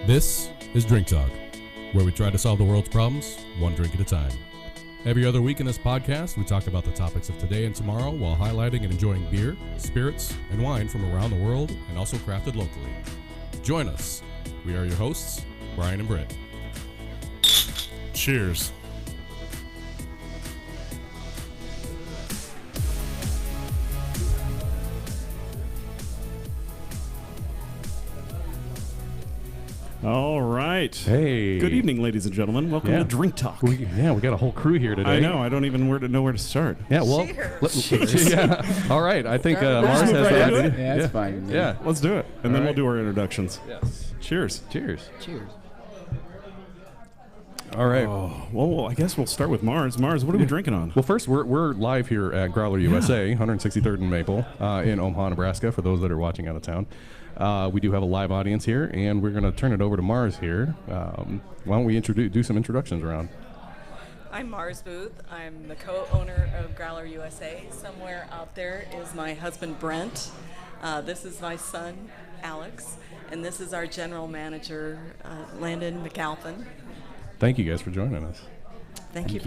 This is Drink Talk, where we try to solve the world's problems one drink at a time. Every other week in this podcast, we talk about the topics of today and tomorrow while highlighting and enjoying beer, spirits, and wine from around the world and also crafted locally. Join us. We are your hosts, Brian and Britt. Cheers. All right. Hey. Good evening, ladies and gentlemen. Welcome to Drink Talk. We got a whole crew here today. I know. I don't even know where to start. Yeah, well. Cheers. Yeah. All right. I think Mars has right that. into it? Yeah, it's fine. Yeah. Let's do it. And then right. we'll do our introductions. Yes. Cheers. Cheers. Cheers. All right. Oh, well, I guess we'll start with Mars. Mars, what are we drinking on? Well, first, we're live here at Growler USA, 163rd and Maple, in Omaha, Nebraska, for those that are watching out of town. We do have a live audience here, and we're going to turn it over to Mars here. Why don't we do some introductions around? I'm Mars Booth. I'm the co-owner of Growler USA. Somewhere out there is my husband, Brent. This is my son, Alex. And this is our general manager, Landon McAlpin. Thank you guys for joining us. Thank you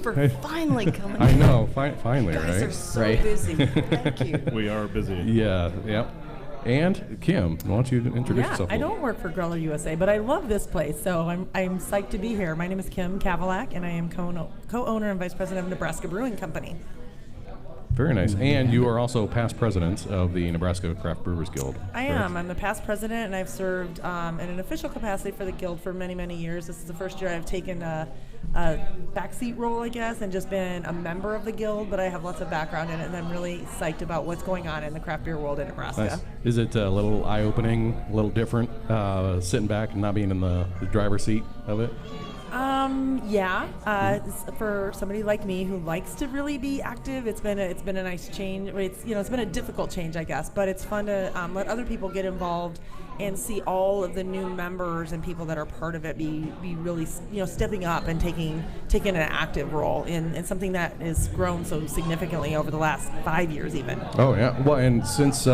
for finally coming. I know, finally, You guys right? are so busy. Thank you. We are busy. Yeah, yep. And Kim, why don't you introduce yourself? I don't work for Growler USA, but I love this place, so I'm psyched to be here. My name is Kim Kavulak, and I am co-owner and vice president of Nebraska Brewing Company. Very nice. And you are also past president of the Nebraska Craft Brewers Guild. I am. I'm the past president, and I've served in an official capacity for the Guild for many, many years. This is the first year I've taken a backseat role, I guess, and just been a member of the Guild, but I have lots of background in it, and I'm really psyched about what's going on in the craft beer world in Nebraska. Nice. Is it a little eye-opening, a little different, sitting back and not being in the driver's seat of it? For somebody like me who likes to really be active, it's been a nice change. It's been a difficult change, I guess, but it's fun to let other people get involved and see all of the new members and people that are part of it be really stepping up and taking an active role in something that has grown so significantly over the last 5 years even. Oh yeah. Well, and since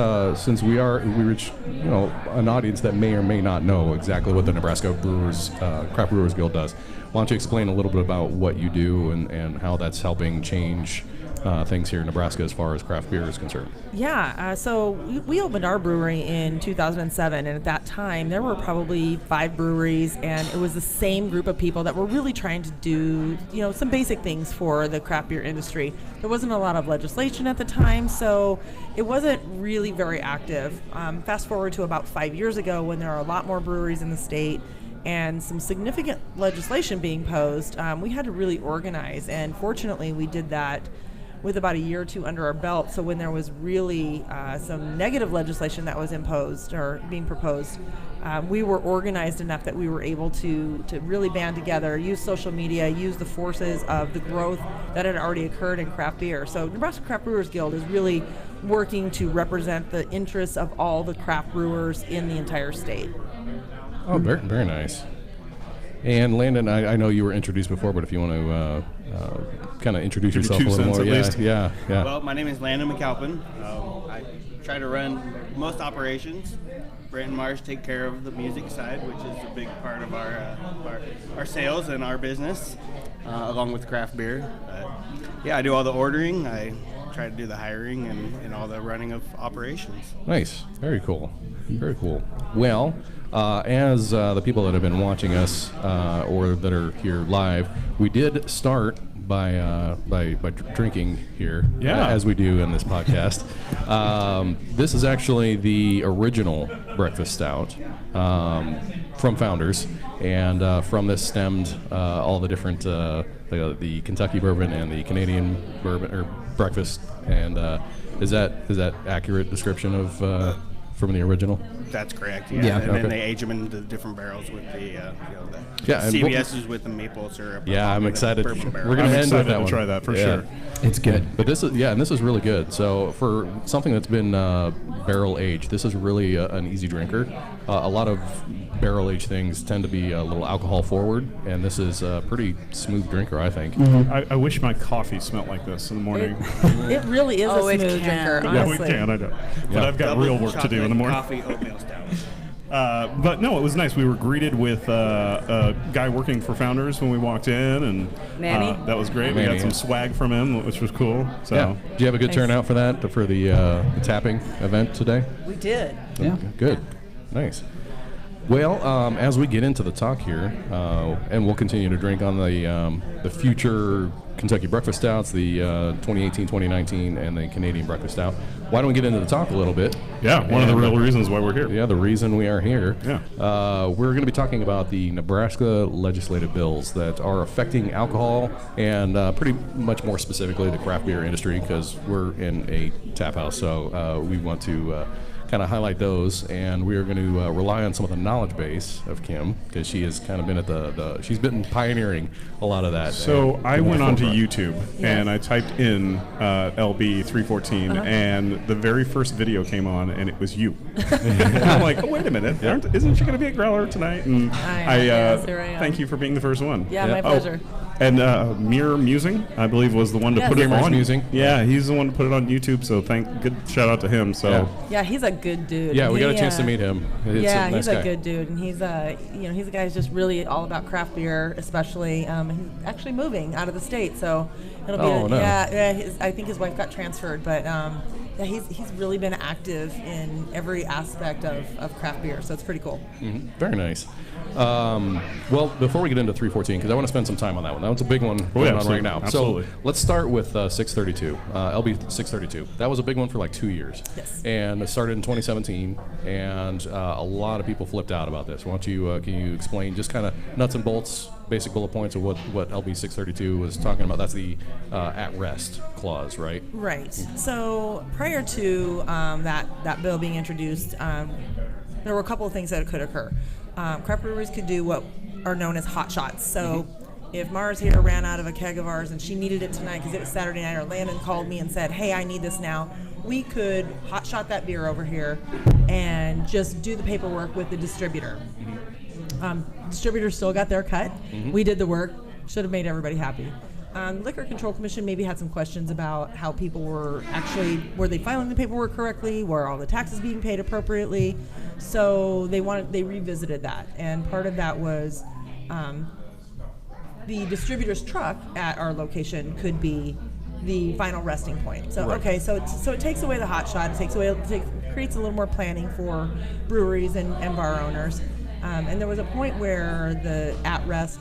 we reach an audience that may or may not know exactly what the Nebraska Craft Brewers Guild does, why don't you explain a little bit about what you do and how that's helping change things here in Nebraska as far as craft beer is concerned? Yeah, so we opened our brewery in 2007, and at that time there were probably 5 breweries, and it was the same group of people that were really trying to do some basic things for the craft beer industry. There wasn't a lot of legislation at the time, so it wasn't really very active. Fast forward to about 5 years ago, when there are a lot more breweries in the state and some significant legislation being posed, we had to really organize, and fortunately we did that with about a year or two under our belt. So when there was really some negative legislation that was imposed or being proposed, we were organized enough that we were able to really band together, use social media, use the forces of the growth that had already occurred in craft beer. So Nebraska Craft Brewers Guild is really working to represent the interests of all the craft brewers in the entire state. Oh, very, very nice. And Landon, I know you were introduced before, but if you want to kind of introduce yourself a little more. Yeah. Well, my name is Landon McAlpin. I try to run most operations. Brent and Mars take care of the music side, which is a big part of our sales and our business, along with craft beer. I do all the ordering. I try to do the hiring and all the running of operations. Nice. Very cool. Very cool. Well, as the people that have been watching us or that are here live, we did start by drinking here, as we do in this podcast. This is actually the original breakfast stout from Founders, and from this stemmed all the different the Kentucky bourbon and the Canadian bourbon or breakfast. And is that accurate description of from the original? That's correct. Yeah. And then they age them into different barrels with the CBS's with the maple syrup. Yeah, I'm excited. We're gonna end with that one. Try that for sure. It's good. But this is really good. So for something that's been barrel aged, this is really an easy drinker. A lot of barrel aged things tend to be a little alcohol forward, and this is a pretty smooth drinker, I think. I wish my coffee smelled like this in the morning. It really is a smooth drinker, honestly. Yeah, we can, I know. But I've got real work to do in the morning. Coffee oatmeal stout. But no, it was nice. We were greeted with a guy working for Founders when we walked in, and Manny. that was great. We Manny, got some swag from him, which was cool. So Yeah. Do you have a good Nice. turnout for that, for the tapping event today? We did. Yeah. Good. Nice. Well, as we get into the talk here, and we'll continue to drink on the future Kentucky Breakfast Stouts, the 2018, 2019, and the Canadian Breakfast Stout, why don't we get into the talk a little bit? yeah, one of the real reasons why we're here. Yeah, the reason we are here. Yeah. We're going to be talking about the Nebraska legislative bills that are affecting alcohol and pretty much more specifically the craft beer industry, because we're in a tap house, so we want to kind of highlight those, and we are going to rely on some of the knowledge base of Kim, because she has kind of been at she's been pioneering a lot of that. So and I went onto forefront. YouTube and I typed in LB314, and the very first video came on, and it was you. And I'm like, oh, wait a minute, isn't she going to be at Growler tonight? And yes, here I am. thank you for being the first one. Yeah, my pleasure. And Mirror Musing, I believe, was the one to Yes. put it Mirror's on. Musing. Yeah, he's the one to put it on YouTube. So good shout out to him. So. Yeah. Yeah, he's a good dude. Yeah, we got a He, chance to meet him. It's Yeah, a nice he's guy. a good dude, and he's a guy who's just really all about craft beer, especially. He's actually moving out of the state, so it'll be. Oh, no. I think his wife got transferred, but yeah, he's really been active in every aspect of craft beer, so it's pretty cool. Mhm. Very nice. Well, before we get into 314, because I want to spend some time on that one. That one's a big one going on absolutely. right now. Absolutely. So let's start with 632, LB 632. That was a big one for like 2 years. Yes. And it started in 2017, and a lot of people flipped out about this. Why don't you, can you explain just kind of nuts and bolts, basic bullet points of what LB 632 was talking about? That's the at-rest clause, right? Right. So prior to that bill being introduced, there were a couple of things that could occur. Craft breweries could do what are known as hot shots. So if Mars here ran out of a keg of ours and she needed it tonight because it was Saturday night, or Landon called me and said, hey, I need this now, we could hot shot that beer over here and just do the paperwork with the distributor. Distributors still got their cut. We did the work. Should have made everybody happy. Liquor Control Commission maybe had some questions about how people were they filing the paperwork correctly? Were all the taxes being paid appropriately? So they revisited that, and part of that was the distributor's truck at our location could be the final resting point. So Right. so it takes away the hot shot. It creates a little more planning for breweries and bar owners. And there was a point where the at-rest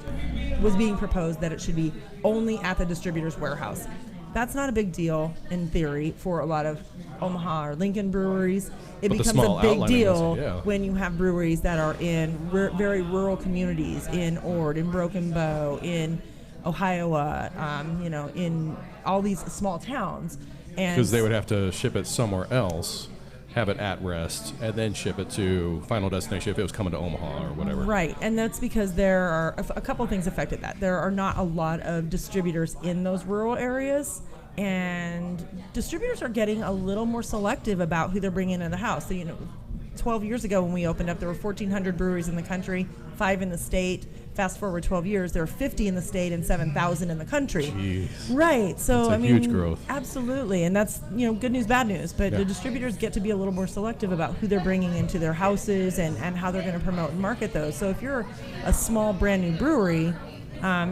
was being proposed that it should be only at the distributor's warehouse. That's not a big deal in theory for a lot of Omaha or Lincoln breweries. It But the becomes small a big outlying deal ones, yeah. when you have breweries that are in very rural communities, in Ord, in Broken Bow, in Ohio, in all these small towns. Because they would have to ship it somewhere else, have it at rest, and then ship it to final destination if it was coming to Omaha or whatever. Right, and that's because there are a couple of things affected that. There are not a lot of distributors in those rural areas, and distributors are getting a little more selective about who they're bringing into the house. So, 12 years ago when we opened up, there were 1,400 breweries in the country, 5 in the state. Fast forward 12 years, there are 50 in the state and 7,000 in the country. Jeez. Right. So That's a huge growth. Absolutely, and that's good news, bad news. But Yeah. the distributors get to be a little more selective about who they're bringing into their houses and how they're going to promote and market those. So if you're a small brand new brewery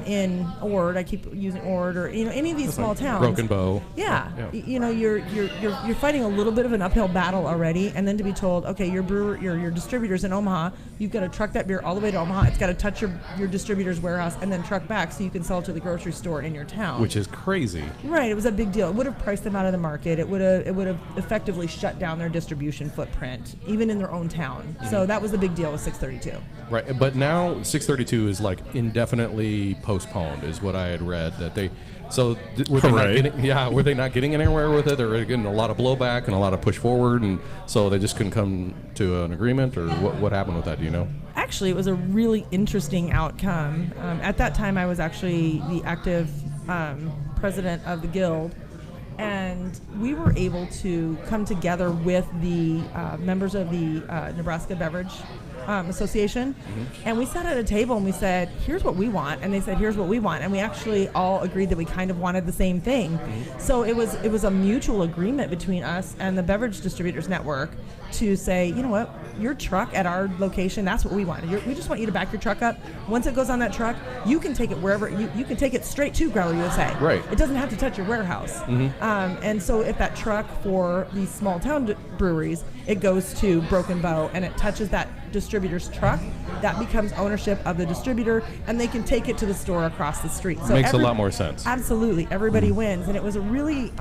in Ord, I keep using Ord, or any of these small towns. Broken Bow. Yeah, Yeah. you're fighting a little bit of an uphill battle already, and then to be told, okay, your distributors in Omaha, you've got to truck that beer all the way to Omaha. It's got to touch your distributor's warehouse and then truck back so you can sell it to the grocery store in your town. Which is crazy. Right, it was a big deal. It would have priced them out of the market. It would have effectively shut down their distribution footprint, even in their own town. So that was the big deal with 632. Right, but now 632 is like indefinitely postponed, is what I had read. That they, were they not getting anywhere with it? They were getting a lot of blowback and a lot of push forward, and so they just couldn't come to an agreement, or what happened with that? Do you know? Actually, it was a really interesting outcome. At that time, I was actually the active president of the guild, and we were able to come together with the members of the Nebraska Beverage Association, and we sat at a table and we said, here's what we want, and they said, here's what we want, and we actually all agreed that we kind of wanted the same thing. So it was a mutual agreement between us and the Beverage Distributors Network to say, you know what, your truck at our location, that's what we want. We just want you to back your truck up. Once it goes on that truck, you can take it wherever, you can take it straight to Growler USA. Right. It doesn't have to touch your warehouse. And so if that truck for these small town breweries, it goes to Broken Bow and it touches that distributor's truck, that becomes ownership of the distributor, and they can take it to the store across the street. So Makes a lot more sense. Absolutely. Everybody wins. And it was a really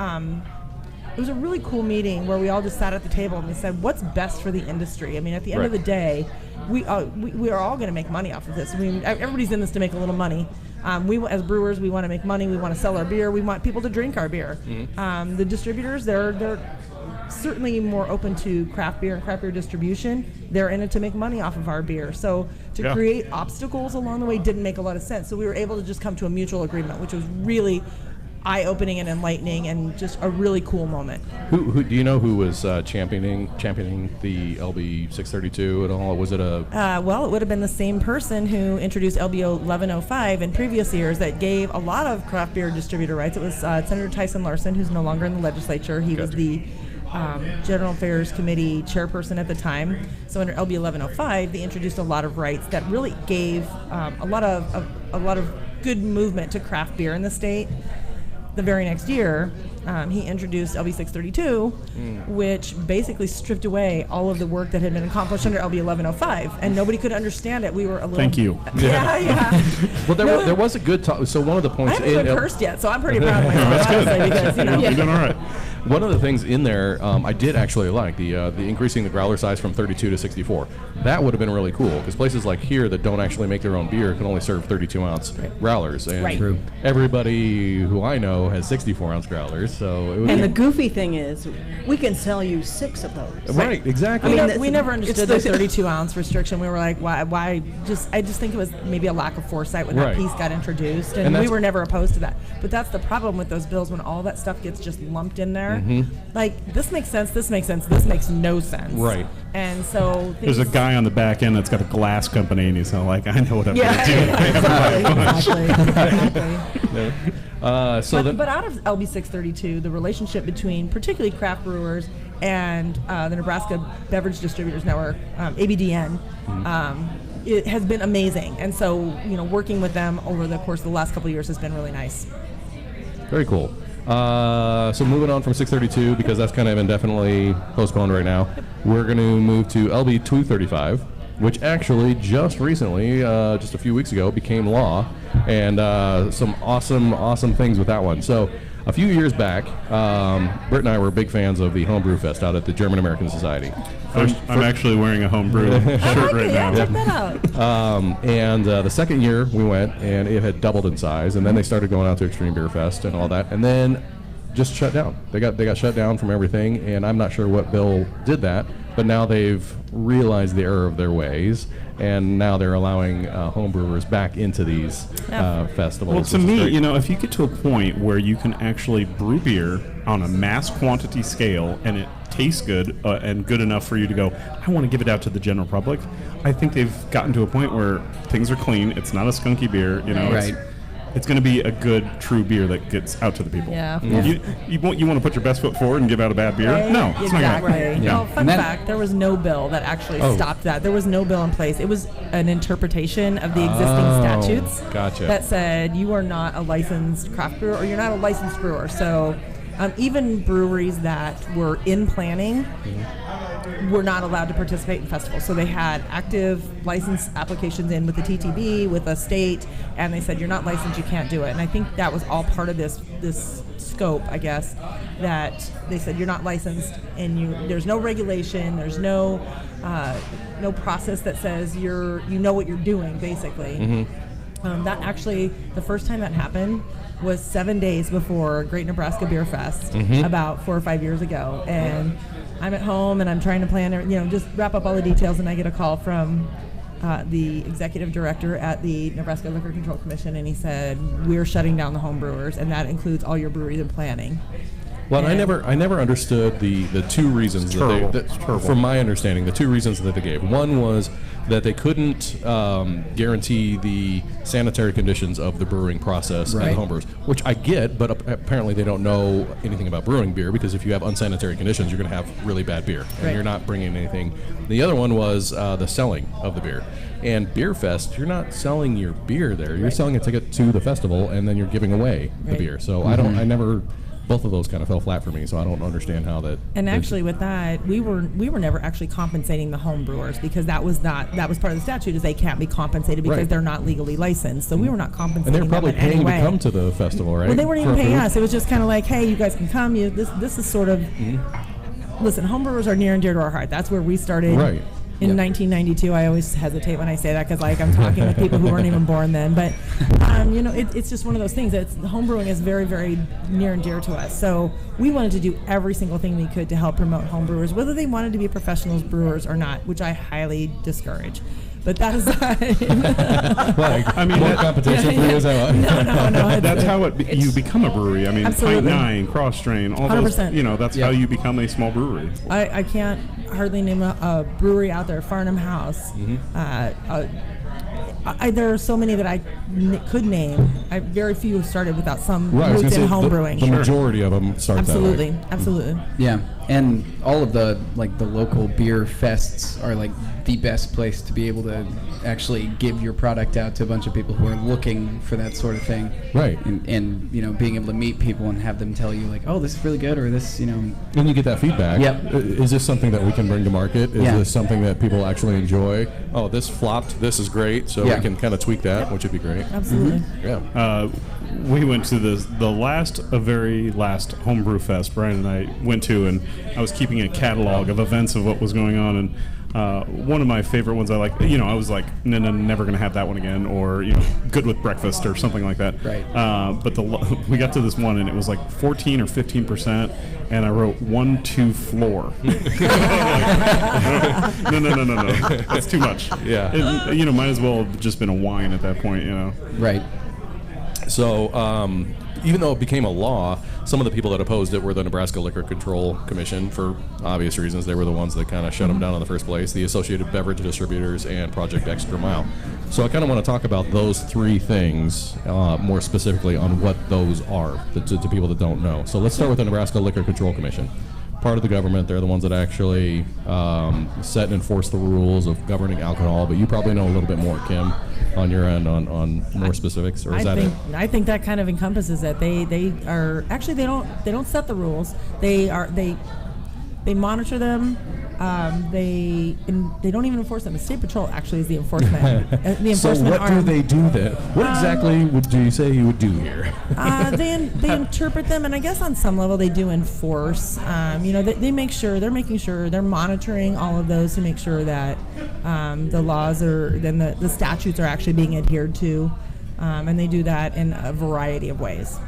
cool meeting where we all just sat at the table and we said, what's best for the industry? I mean, at the end of the day, we are all going to make money off of this. I mean, everybody's in this to make a little money. We, as brewers, we want to make money. We want to sell our beer. We want people to drink our beer. The distributors, they're certainly more open to craft beer and craft beer distribution. They're in it to make money off of our beer. So to create obstacles along the way didn't make a lot of sense. So we were able to just come to a mutual agreement, which was really eye-opening and enlightening, and just a really cool moment. Who do you know who was championing the LB 632 at all? Was it a? Well, it would have been the same person who introduced LB 1105 in previous years that gave a lot of craft beer distributor rights. It was Senator Tyson Larson, who's no longer in the legislature. He was the General Affairs Committee chairperson at the time. So under LB 1105, they introduced a lot of rights that really gave a lot of good movement to craft beer in the state. The very next year, he introduced LB 632, which basically stripped away all of the work that had been accomplished under LB 1105, and nobody could understand it. We were a little... Thank you. Yeah. Well, there was a good talk. So one of the points... I haven't been cursed yet, so I'm pretty proud of myself, honestly, because, You're doing all right. One of the things in there, I did actually like the increasing the growler size from 32 to 64. That would have been really cool, because places like here that don't actually make their own beer can only serve 32-ounce growlers. And everybody who I know has 64-ounce growlers. So it and the goofy thing is, we can sell you 6 of those. Right, exactly. I mean, we never understood the 32-ounce restriction. We were like, why? I just think it was maybe a lack of foresight when that piece got introduced, and we were never opposed to that. But that's the problem with those bills, when all that stuff gets just lumped in there. Like, this makes sense, this makes sense, this makes no sense. Right. And so there's a guy on the back end that's got a glass company, and he's like, I know what I'm going to do. Exactly. But out of LB 632, the relationship between particularly craft brewers and the Nebraska Beverage Distributors Network, ABDN, it has been amazing. And so, working with them over the course of the last couple of years has been really nice. Very cool. So moving on from 632, because that's kind of indefinitely postponed right now, we're going to move to LB 235, which actually just recently, just a few weeks ago, became law, and some awesome things with that one. So a few years back, Britt and I were big fans of the Homebrew Fest out at the German American Society. I'm actually wearing a homebrew shirt right now. Check that out. And the second year we went, and it had doubled in size, and then they started going out to Extreme Beer Fest and all that, and then just shut down. They got shut down from everything, and I'm not sure what bill did that, but now they've realized the error of their ways, and now they're allowing homebrewers back into these festivals. Well, to me, if you get to a point where you can actually brew beer on a mass quantity scale and it tastes good and good enough for you to go, I want to give it out to the general public, I think they've gotten to a point where things are clean. It's not a skunky beer, It's going to be a good, true beer that gets out to the people. Yeah. You want to put your best foot forward and give out a bad beer? Right. No, it's not going to happen. Yeah. Fun fact, there was no bill that actually stopped that. There was no bill in place. It was an interpretation of the existing statutes that said you are not a licensed craft brewer or you're not a licensed brewer. So even breweries that were in planning were not allowed to participate in festivals. So they had active license applications in with the TTB, with a state, and they said, you're not licensed, you can't do it. And I think that was all part of this scope, I guess, that they said, you're not licensed, and there's no regulation, there's no process that says you know what you're doing, basically. That actually, the first time that happened was 7 days before Great Nebraska Beer Fest, about 4 or 5 years ago. And I'm at home and I'm trying to plan, just wrap up all the details, and I get a call from the executive director at the Nebraska Liquor Control Commission, and he said, we're shutting down the home brewers, and that includes all your breweries and planning. Well, I never understood the two reasons from my understanding, the two reasons that they gave. One was that they couldn't guarantee the sanitary conditions of the brewing process at the homebrewers, which I get, but apparently they don't know anything about brewing beer, because if you have unsanitary conditions, you're going to have really bad beer, and you're not bringing anything. The other one was the selling of the beer. And Beer Fest, you're not selling your beer there. You're selling a ticket to the festival, and then you're giving away the beer. So both of those kind of fell flat for me, so I don't understand how that. And actually, with that, we were never actually compensating the home brewers, because that was part of the statute, is they can't be compensated because they're not legally licensed. So we were not compensating. And they were probably them paying in any way to come to the festival, right? Well, they weren't even paying us. It was just kind of like, hey, you guys can come. This is sort of. Listen, home brewers are near and dear to our heart. That's where we started. Right. In 1992, I always hesitate when I say that, because I'm talking with people who weren't even born then. But it's just one of those things. Homebrewing is very, very near and dear to us. So we wanted to do every single thing we could to help promote homebrewers, whether they wanted to be professional brewers or not, which I highly discourage. But that is more competition for you, is that what? No. That's how you become a brewery. I mean, Absolutely. Pint 9, Cross Strain, all 100%. those. That's how you become a small brewery. I can't hardly name a brewery out there. Farnham House. There are so many that I could name. Very few started without some roots in home brewing. The majority of them start Absolutely. that way. Absolutely. Yeah, and all of the local beer fests are the best place to be able to actually give your product out to a bunch of people who are looking for that sort of thing. Right. And being able to meet people and have them tell you oh, this is really good, or this, And you get that feedback. Yep. Is this something that we can bring to market? Is this something that people actually enjoy? Oh, this flopped. This is great. So we can kind of tweak that, which would be great. Absolutely. Yeah. We went to the very last homebrew fest Brian and I went to, and I was keeping a catalog of events of what was going on, and one of my favorite ones I was like, no, never going to have that one again, or, good with breakfast or something like that. Right. But we got to this one, and it was like 14 or 15%, and I wrote 1-2 floor. No. That's too much. Yeah. It, might as well have just been a wine at that point, Right. So, even though it became a law, some of the people that opposed it were the Nebraska Liquor Control Commission, for obvious reasons. They were the ones that kind of shut them down in the first place, the Associated Beverage Distributors, and Project Extra Mile. So I kind of want to talk about those three things more specifically on what those are to people that don't know. So let's start with the Nebraska Liquor Control Commission. Part of the government, they're the ones that actually set and enforce the rules of governing alcohol, but you probably know a little bit more, Kim, on your end on more specifics, or is that it? I think that kind of encompasses it. They are actually they don't set the rules. They monitor them. They don't even enforce them. The State Patrol actually is the enforcement. So what do they do then? What exactly do you say you would do here? They interpret them, and I guess on some level they do enforce. They make sure they're monitoring all of those to make sure that the laws the statutes are actually being adhered to, and they do that in a variety of ways.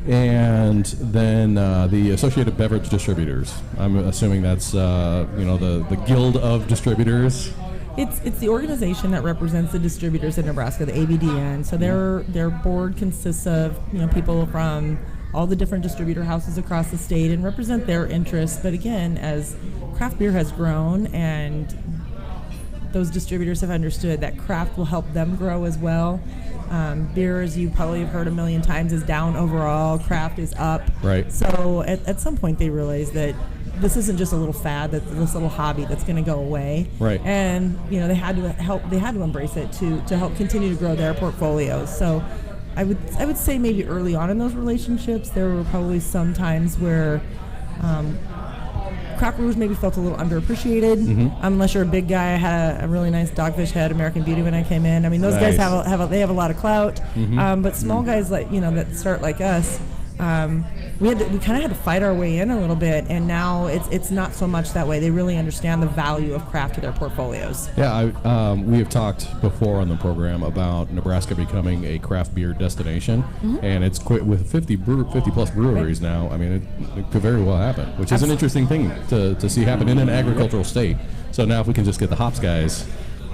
And then the Associated Beverage Distributors. I'm assuming that's the Guild of Distributors. It's the organization that represents the distributors in Nebraska, the ABDN. So their board consists of people from all the different distributor houses across the state and represent their interests. But again, as craft beer has grown and those distributors have understood that craft will help them grow as well. Beer, as you probably have heard a million times, is down overall. Craft is up. Right. So at some point they realize that this isn't just a little fad, this little hobby that's going to go away. Right. And they had to embrace it to help continue to grow their portfolios. So I would say maybe early on in those relationships there were probably some times where craft brewers maybe felt a little underappreciated, unless you're a big guy. I had a really nice Dogfish Head American Beauty when I came in. I mean, those guys have a lot of clout, but small guys that start like us, we kind of had to fight our way in a little bit, and now it's not so much that way. They really understand the value of craft to their portfolios. Yeah, we have talked before on the program about Nebraska becoming a craft beer destination, and it's with 50 plus breweries now. I mean, it could very well happen, which is an interesting thing to see happen in an agricultural state. So now if we can just get the hops guys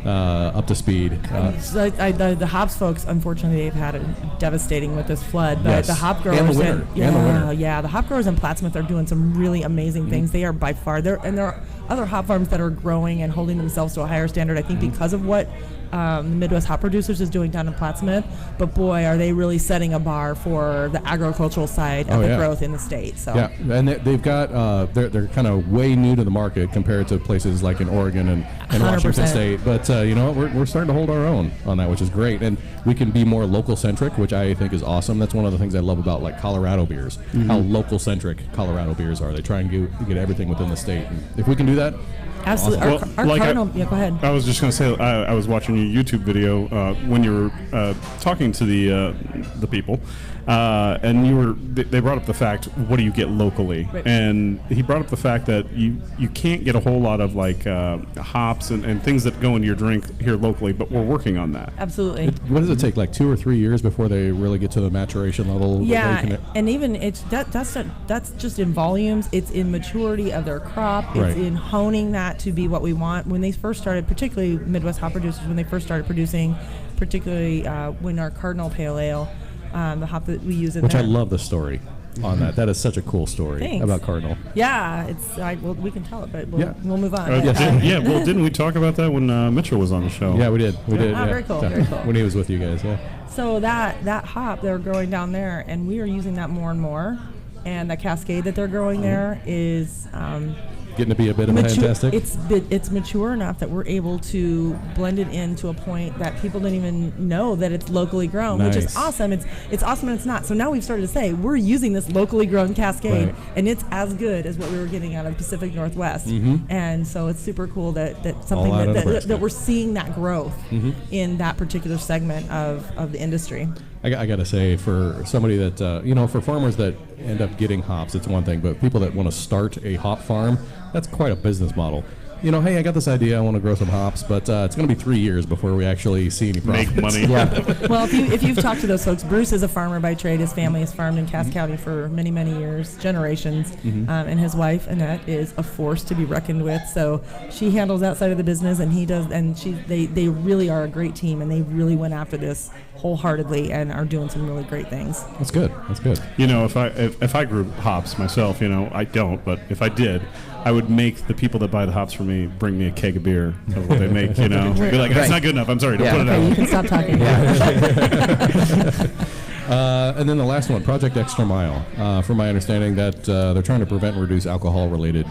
up to speed. The hops folks, unfortunately, they've had it devastating with this flood. But Yes. the hop growers, And the winter. the hop growers in Plattsmouth are doing some really amazing things. They are by far there are other hop farms that are growing and holding themselves to a higher standard. I think because of what the Midwest Hop Producers is doing down in Plattsmouth. But boy, are they really setting a bar for the agricultural side of the growth in the state. So yeah, and they've got they're kind of way new to the market compared to places like in Oregon and Washington 100%. State. But we're starting to hold our own on that, which is great, and we can be more local centric, which I think is awesome. That's one of the things I love about like Colorado beers, how local centric Colorado beers are. They try and get everything within the state, and if we can do that. absolutely. Awesome. Our Like Cardinal, go ahead. I was just going to say, I was watching your YouTube video when you were talking to the people, and they brought up the fact, what do you get locally? Right. And he brought up the fact that you can't get a whole lot of like hops and things that go into your drink here locally, but we're working on that. Absolutely. What does it take, like 2 or 3 years before they really get to the maturation level? Yeah, that they can, and even that's just in volumes. It's in maturity of their crop. It's Right. in honing that to be what we want. When they first started, particularly Midwest Hop Producers, when they first started producing, particularly when our Cardinal Pale Ale, the hop that we use in which there. I love the story on that. That is such a cool story Thanks. about Cardinal. Yeah, we can tell it, but we'll move on. Didn't we talk about that when Mitchell was on the show? Yeah, we did. Yeah. very cool, very cool. When he was with you guys, yeah. So that hop they're growing down there, and we are using that more and more. And the Cascade that they're growing there is Getting to be a bit of a fantastic. It's mature enough that we're able to blend it in to a point that people don't even know that it's locally grown, which is Nice. awesome. It's awesome and it's not. So now we've started to say we're using this locally grown Cascade, Right. and it's as good as what we were getting out of Pacific Northwest. And so it's super cool that something All out of that Nebraska. we're seeing that growth in that particular segment of the industry. I got to say, for somebody that, for farmers that end up getting hops, it's one thing, but people that want to start a hop farm, that's quite a business model. Hey, I got this idea, I want to grow some hops, but it's going to be 3 years before we actually see any profits. Make money. Well, if you've talked to those folks, Bruce is a farmer by trade. His family has farmed in Cass County for many, many years, generations. And his wife, Annette, is a force to be reckoned with. So she handles that side of the business, and he does. And they really are a great team, and they really went after this wholeheartedly and are doing some really great things. That's good. That's good. If I grew hops myself, I don't, but if I did, I would make the people that buy the hops from me bring me a keg of beer of what they make, Be like, that's not good enough. I'm sorry, don't put it Okay, you out. can stop talking. And then the last one, Project Extra Mile. From my understanding, that they're trying to prevent and reduce alcohol-related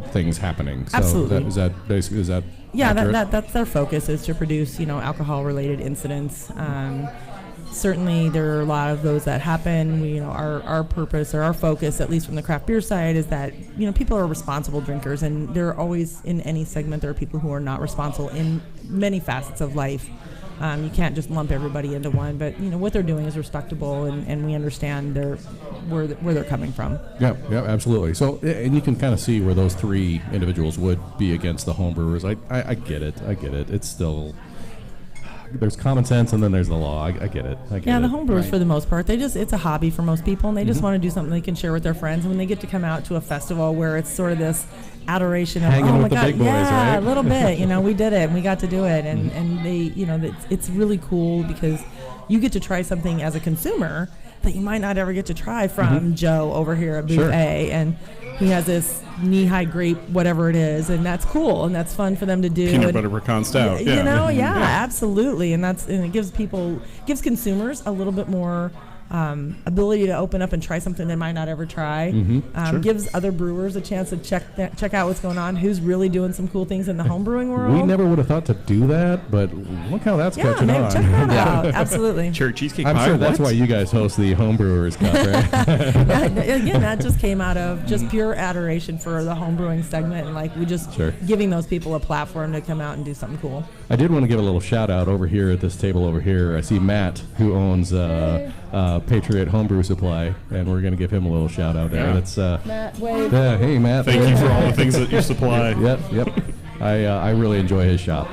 things happening. So Absolutely. Is that basically Yeah, accurate? that's their focus, is to produce, alcohol-related incidents. Certainly, there are a lot of those that happen. Our purpose or our focus, at least from the craft beer side, is that people are responsible drinkers, and there are always in any segment there are people who are not responsible in many facets of life. You can't just lump everybody into one, but what they're doing is respectable, and we understand where they're coming from. Yeah, absolutely. So, and you can kind of see where those three individuals would be against the homebrewers. I get it. It's still, there's common sense, and then there's the law. I get it. The homebrewers, for the most part, it's a hobby for most people, and they just want to do something they can share with their friends. And when they get to come out to a festival where it's sort of this adoration of, Hanging oh my with the God, big boys, yeah, right? a little bit. We did it, and we got to do it, and they, it's really cool because you get to try something as a consumer that you might not ever get to try from Joe over here at Booth Sure. A, and he has this knee-high grape, whatever it is, and that's cool, and that's fun for them to do. Peanut and, butter pecan stout. absolutely, and it gives consumers a little bit more ability to open up and try something they might not ever try. Gives other brewers a chance to check out what's going on, who's really doing some cool things in the home brewing world. We never would have thought to do that, but look how that's catching on. Check that out. Absolutely. Cherry cheesecake I'm pie. sure that's why you guys host the Homebrewers Cup, right? Again, that just came out of just pure adoration for the home brewing segment, and we just Sure. giving those people a platform to come out and do something cool. I did want to give a little shout out over here at this table over here. I see Matt, who owns Patriot Homebrew Supply, and we're going to give him a little shout out there. Yeah. That's Matt, wave. yeah, hey Matt. Thank you for all the things that you supply. Yep. I really enjoy his shop.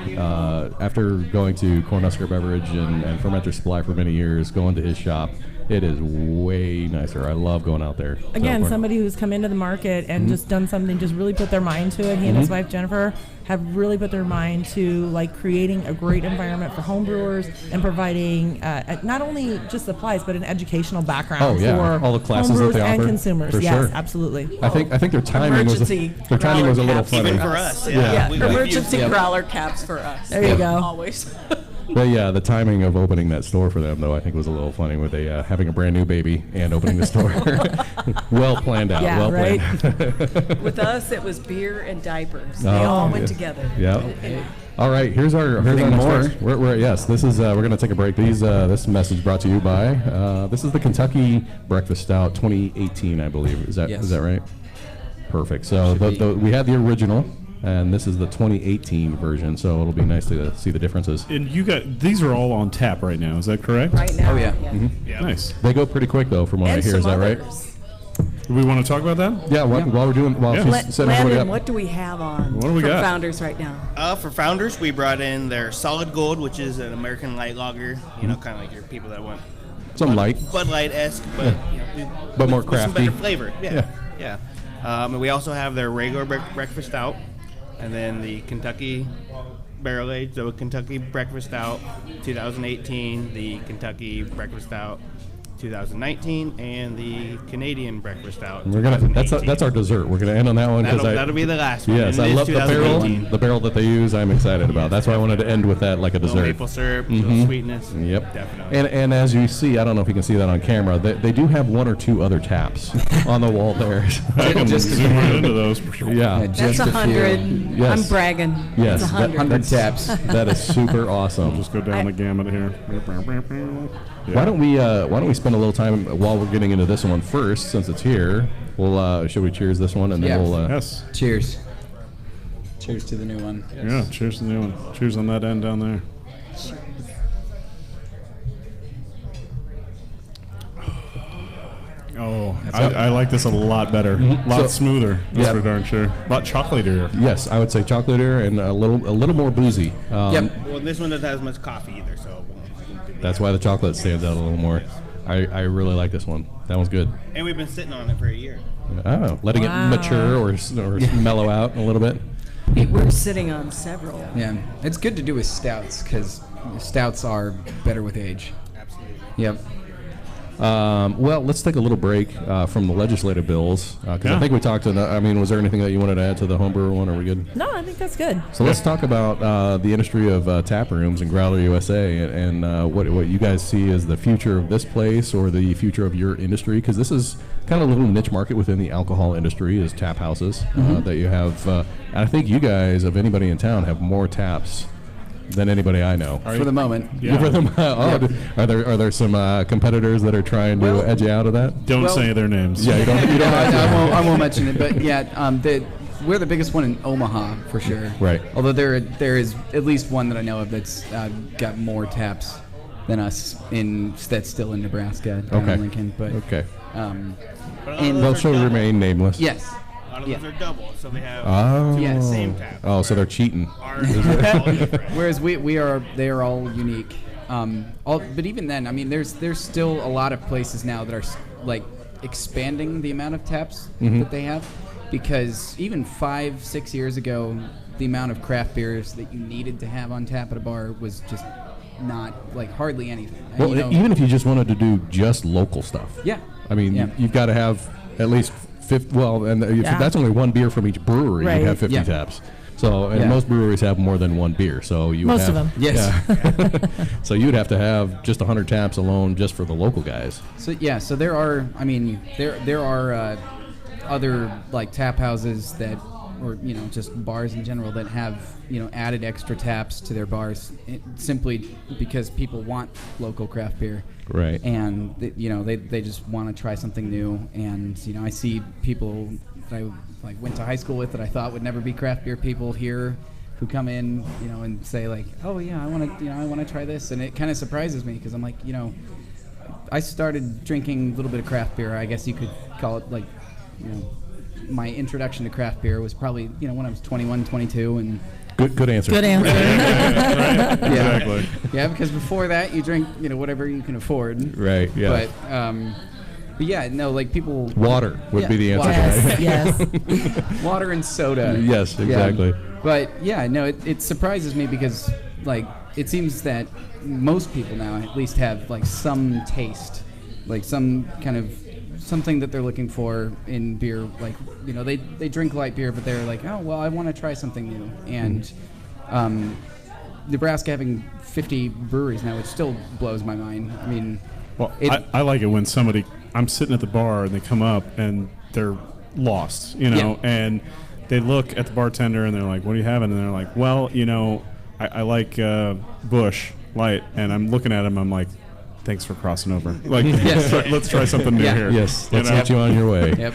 After going to Cornhusker Beverage and Fermenter Supply for many years, going to his shop It is way nicer. I love going out there. Again, somebody who's come into the market and just done something, just really put their mind to it. He and his wife Jennifer have really put their mind to like creating a great environment for home brewers and providing not only just supplies but an educational background for all the classes home that brewers they and offer. consumers. For yes, sure. absolutely. I think their timing was a little funny. Even for us. Emergency growler caps for us. There you go. Always. But yeah, the timing of opening that store for them, though, I think was a little funny with having a brand new baby and opening the store. Well planned out. Yeah, well right. planned. With us, it was beer and diapers. They all went together. Yeah. All right, here's our next one. This is we're going to take a break. This message brought to you by this is the Kentucky Breakfast Stout 2018, I believe. Is that right? Perfect. So we had the original. And this is the 2018 version, so it'll be nice to see the differences. And these are all on tap right now, is that correct? Right now. Oh, yeah. Yeah. Nice. They go pretty quick, though, from what I hear. Is that right? Do we want to talk about that? Yeah, while we're doing, she's setting everybody Landon, up. what do we have on What do we for got? Founders right now? For Founders, we brought in their Solid Gold, which is an American light lager. You know, kind of like your people that want Some light. Bud Light-esque, but But more with some crafty. better flavor. Yeah. And we also have their regular breakfast stout, and then the Kentucky Barrel Aged, the Kentucky Breakfast Stout 2018, the Kentucky Breakfast Stout 2019, and the Canadian Breakfast Stout. We're gonna that's our dessert. We're gonna end on that one That'll be the last one. Yes, and I it is love the 2018. barrel that they use. I'm excited about. That's why I wanted to end with that like a Little dessert. maple syrup, little sweetness. Yep. Definitely. And as you see, I don't know if you can see that on camera. They do have one or two other taps on the wall there. I can Just a zoom few. right into those. Yeah. Just That's a 100. few. Yes. I'm bragging. Yes. It's 100. 100 taps. That is super awesome. Just go down the gamut here. Yeah. Why don't we spend a little time while we're getting into this one first, since it's here? We'll should we cheers this one and then Yeah. we'll Yes. Cheers. Cheers to the new one. Yeah. Cheers to the new one. Cheers on that end down there. Oh, I like this a lot better. A lot So- smoother. That's Yeah. for darn sure. A lot chocolatier. yes, I would say chocolatier and a little more boozy. Yep. Well, this one doesn't have as much coffee either, so That's why the chocolate stands out a little more. I really like this one. That one's good. And we've been sitting on it for a year. Oh, letting it mature or mellow out a little bit. We're sitting on several. Yeah. It's good to do with stouts because stouts are better with age. Absolutely. Yep. Well, let's take a little break from the legislative bills because I Yeah. think we talked to. was there anything that you wanted to add to the homebrewer one? Are we good? No, I think that's good. So let's talk about the industry of tap rooms and Growler USA and what you guys see as the future of this place or the future of your industry, because this is kind of a little niche market within the alcohol industry is tap houses that you have. And I think you guys, of anybody in town, have more taps than anybody I know. For the moment. Yeah. For them, are there some competitors that are trying to edge you out of that? Don't say their names. Yeah, you don't have to. I won't mention it, but yeah, we're the biggest one in Omaha for sure. Right. Although there is at least one that I know of that's got more taps than us that's still in Nebraska, down Okay. in Lincoln. But Okay. But a lot of And those They'll are show double. remain nameless. yes. A lot of those are double, so they have Oh. Yeah, the same tap. Oh, so they're cheating. Ours are all different. Whereas they are all unique. But even then, I mean, there's still a lot of places now that are like expanding the amount of taps that they have, because even 5-6 years ago, the amount of craft beers that you needed to have on tap at a bar was just not like hardly anything. Well, You know, even if you just wanted to do just local stuff. yeah. I mean, Yeah. you've got to have at least 50. Well, and if Yeah. that's only one beer from each brewery. Right. You have 50 Yeah. taps. So, and Yeah. most breweries have more than one beer. So you Most have, of them. Yes. Yeah. So you'd have to have just 100 taps alone just for the local guys. So yeah, so there are. I mean, there are other like tap houses that, or just bars in general that have added extra taps to their bars simply because people want local craft beer. Right. And they just want to try something new. And I see people that I went to high school with that I thought would never be craft beer people here, who come in and say like, oh yeah, I want to try this, and it kind of surprises me because I'm like, I started drinking a little bit of craft beer. I guess you could call it like, my introduction to craft beer was probably when I was 21, 22, and Good answer. Good answer. Right. yeah. Exactly. Yeah, because before that you drink, whatever you can afford. Right. Yeah. But yeah, no, like people. Water would be the answer. Yes, to that. yes. Water and soda. Yes, exactly. Yeah. But yeah, no, it surprises me because like it seems that most people now at least have like some taste, like some kind of something that they're looking for in beer. Like they drink light beer, but they're like, oh well, I want to try something new. And Nebraska having 50 breweries now, it still blows my mind. I mean, well, I like it when I'm sitting at the bar and they come up and they're lost, and they look at the bartender and they're like, what are you having? And they're like, well, I like Busch Light. And I'm looking at them, I'm like, thanks for crossing over. Like, let's try something new here. Yes, let's get you on your way. Yep.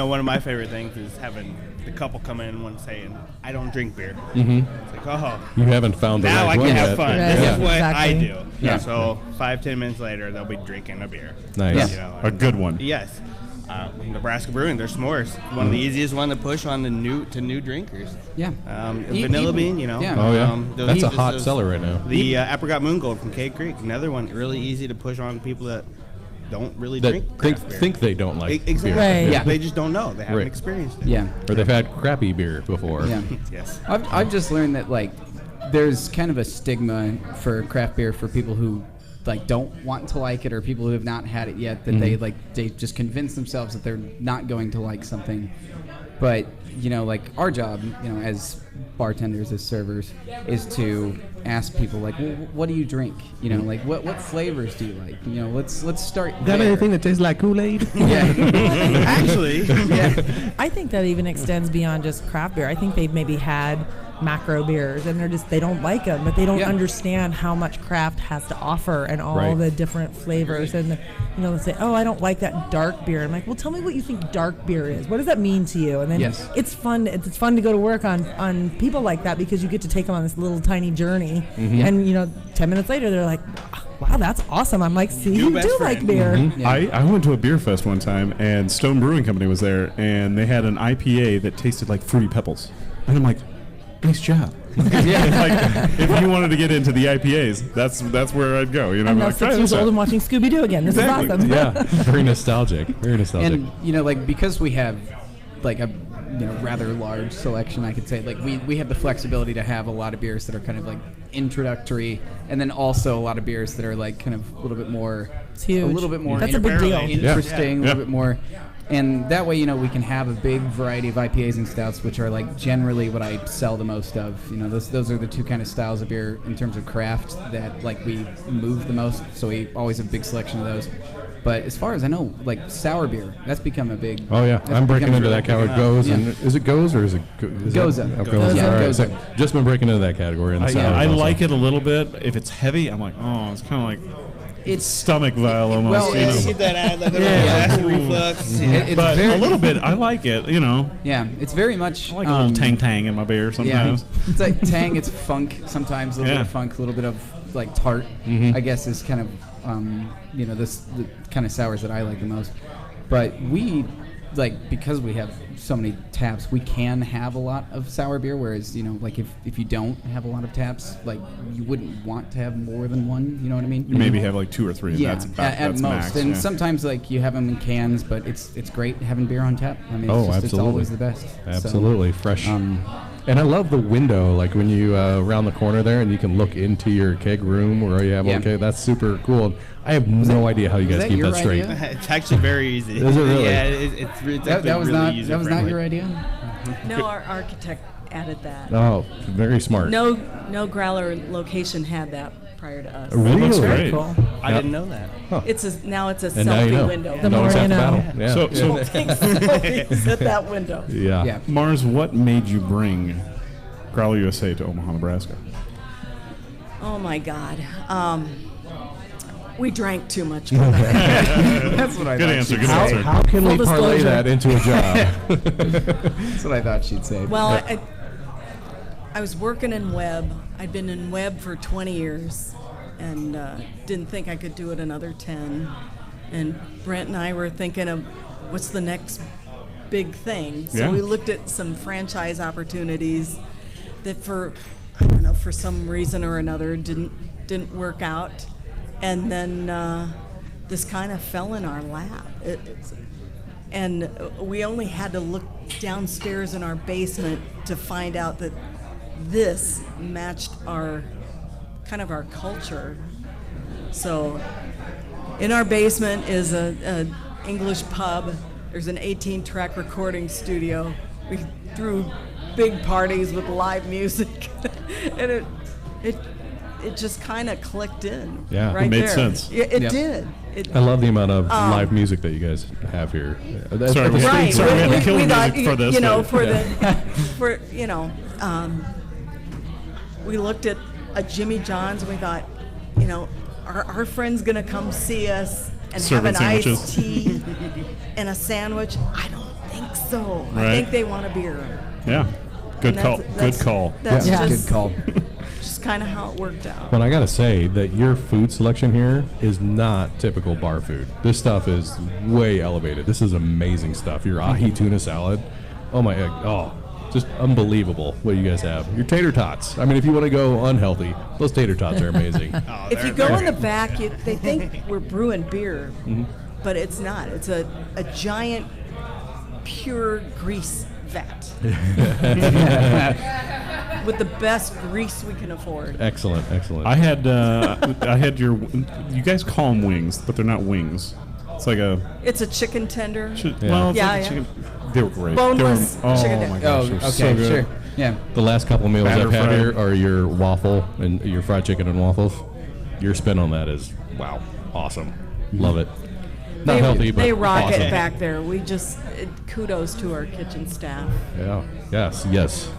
One of my favorite things is having the couple come in and one saying, I don't drink beer. Mm-hmm. It's like, oh. You haven't found the now right I one can yet. have fun. Right. This Yeah. is what Exactly. I do. Yeah. So 5-10 minutes later, they'll be drinking a beer. Nice. Yeah. A good one. Yes. Nebraska Brewing, their s'mores. One of the easiest one to push on to new drinkers. Yeah. Vanilla bean, Yeah. Oh, yeah. That's a just hot seller right now. The Apricot Moon Gold from Cave Creek, another one really easy to push on people that don't really drink That craft beer. think they don't like Exactly. beer. Right. Yeah. They just don't know. They haven't Right. experienced it. Yeah. Or they've had crappy beer before. Yeah. Yes. I've just learned that like there's kind of a stigma for craft beer for people who like don't want to like it or people who have not had it yet that they just convince themselves that they're not going to like something. But like our job, as bartenders, as servers, is to ask people like, well, what do you drink? Like what flavors do you like? Let's start. Got there. anything that tastes like Kool-Aid? Yeah. Actually, I think that even extends beyond just craft beer. I think they've maybe had macro beers and they don't like them, but they don't understand how much craft has to offer and all the different flavors. And they'll say, oh, I don't like that dark beer. I'm like, well, tell me what you think dark beer is. What does that mean to you? And then it's fun. It's fun to go to work on people like that because you get to take them on this little tiny journey. And 10 minutes later they're like, wow, that's awesome. I'm like, see, you do like beer. Yeah. I went to a beer fest one time, and Stone Brewing Company was there, and they had an IPA that tasted like Fruity Pebbles. And I'm like, nice job. Like, if you wanted to get into the IPAs, that's where I'd go. I'm now 6 years old and watching Scooby-Doo again. This is awesome. Yeah, very nostalgic. Very nostalgic. And like because we have like a rather large selection, I could say like we have the flexibility to have a lot of beers that are kind of like introductory, and then also a lot of beers that are like kind of a little bit more, It's huge. a little bit more That's a big deal. interesting, a Yeah. little bit more. And that way, we can have a big variety of IPAs and stouts, which are like generally what I sell the most of. Those are the two kind of styles of beer in terms of craft that like we move the most. So we always have a big selection of those. But as far as I know, like sour beer, that's become a big. Oh yeah, I'm breaking into that category. Goes Yeah. and is it goes or is it Goza. Goza. Yeah, All right, Goza. so just been breaking into that category. In the sour I also. like it a little bit. If it's heavy, I'm like, oh, it's kind of like It's stomach vial almost. well, you know. Get that out, like acid reflux. it's But very, a little bit, I like it. Yeah, it's very much. I like a little tang in my beer sometimes. Yeah, it's like tang. It's funk sometimes. A little bit of funk, a little bit of like tart. I guess is kind of the kind of sours that I like the most. But we because we have so many taps, we can have a lot of sour beer. Whereas like if you don't have a lot of taps, like you wouldn't want to have more than one. You know what I mean? You maybe have like 2 or 3. Yeah, That's about, at that's most. max, And yeah. sometimes like you have them in cans, but it's great having beer on tap. I mean, Oh, it's absolutely. always the best. Absolutely So, fresh. And I love the window, like when you around the corner there, and you can look into your keg room where you have That's super cool. I have no idea how you guys that keep your that straight. idea? It's actually very easy. Is it really? Yeah, it's that was really not user-friendly. your idea. No, our architect added that. Oh, very smart. No Growler location had that prior to us. Really? That's great. Cool. I didn't know that. Now it's a And now you selfie know. window. The No, more it's half you the know. battle. Yeah. So, Take selfies at that window. yeah. Yeah. Mars, what made you bring Growler USA to Omaha, Nebraska? Oh my God. We drank too much. That's what I Good thought answer. she'd Good say. answer. How can we Full parlay disclosure. that into a job? That's what I thought she'd say. Well, I was working in web. I'd been in web for 20 years and didn't think I could do it another 10. And Brent and I were thinking of what's the next big thing. So Yeah. we looked at some franchise opportunities that for some reason or another didn't didn't work out, and then this kind of fell in our lap. And we only had to look downstairs in our basement to find out that this matched our culture. So in our basement is a English pub. There's an 18-track recording studio. We threw big parties with live music, and it just kind of clicked in. Yeah, it made there. sense. It did. I love the amount of live music that you guys have here. Sorry, we Right. had to kill we the thought, music for this. you know, but- for yeah. we looked at a Jimmy John's and we thought, our friend's gonna come see us and Serving have an sandwiches. iced tea and a sandwich. I don't think so. I Right. think they want a beer. Yeah. Good And call. that's- Good call. That's Yeah, just, good call. just kind of how it worked out. But I gotta say that your food selection here is not typical bar food. This stuff is way elevated. This is amazing stuff. Your ahi tuna salad, oh my, just unbelievable what you guys have. Your tater tots. I mean, if you want to go unhealthy, those tater tots are amazing. If you go in the back, they think we're brewing beer, but it's not. It's a giant, pure grease vat with the best grease we can afford. Excellent, excellent. I had your. You guys call them wings, but they're not wings. It's like a. It's a chicken tender. Well, it's Yeah, like a yeah. chicken. They were great. Boneless they were, chicken Oh tender. my gosh, they were okay, so good. sure. Yeah. The last couple meals Batter I've had fried. here are your waffle and your fried chicken and waffles. Your spin on that is, wow, awesome. Love it. Not healthy, but They rock awesome. it back there. We just kudos to our kitchen staff. Yeah. Yes. Yes.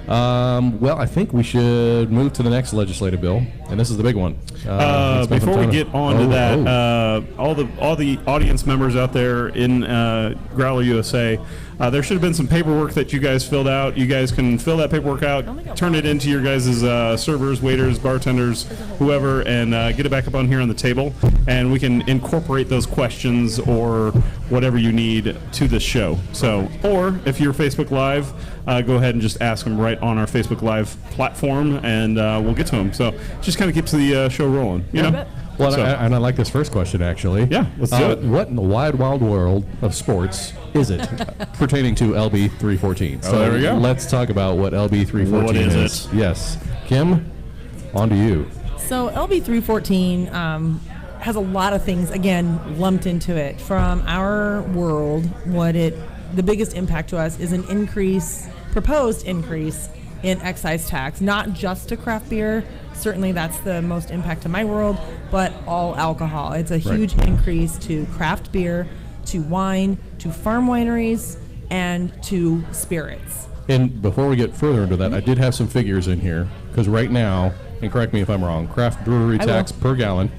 Well, I think we should move to the next legislative bill, and this is the big one. Let's spend some Before we time get on to that, all the audience members out there in Growler USA, there should have been some paperwork that you guys filled out. You guys can fill that paperwork out, turn it into your guys' servers, waiters, bartenders, whoever, and get it back up on here on the table, and we can incorporate those questions or whatever you need to the show. So, or if you're Facebook Live, go ahead and just ask them right on our Facebook Live platform, and we'll get to them. So, just kind of keeps the show rolling, you know? Well, So- and I like this first question, actually. Yeah, let's do it. What in the wide, wild world of sports is it pertaining to LB 314? So there we go. let's talk about what LB 314 What is is. Yes. Kim, on to you. So LB 314 has a lot of things, again, lumped into it. From our world, the biggest impact to us is an proposed increase in excise tax, not just to craft beer. Certainly that's the most impact to my world, but all alcohol. It's a huge increase to craft beer, to wine, to farm wineries, and to spirits. And before we get further into that, I did have some figures in here, because right now, and correct me if I'm wrong, craft brewery I tax per gallon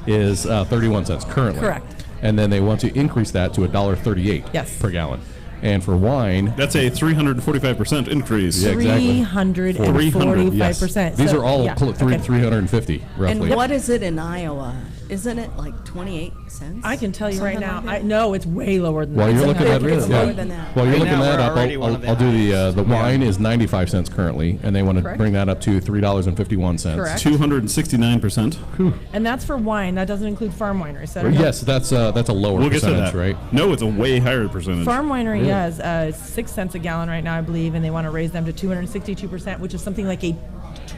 is 31 cents currently. Correct. And then they want to increase that to $1.38 Yes. per gallon. And for wine, That's a 345% increase. Yeah, exactly. 345%. these So, are all yeah, 350 roughly. And what is it in Iowa? Isn't it like 28 cents? I can tell you right Something now. like that? No, it's way lower than While that. you're It's looking at big- It's yeah. lower than that. While you're Right looking now, that we're up, already one of the I'll do the highest. wine is 95 cents currently, and they want to Correct. bring that up to $3.51. Correct. 269%. And that's for wine. That doesn't include farm wineries. So Yes, that's a lower We'll get to percentage, that. right? No, it's a way higher percentage. Farm winery, yes, 6 cents a gallon right now, I believe, and they want to raise them to 262%, which is something like a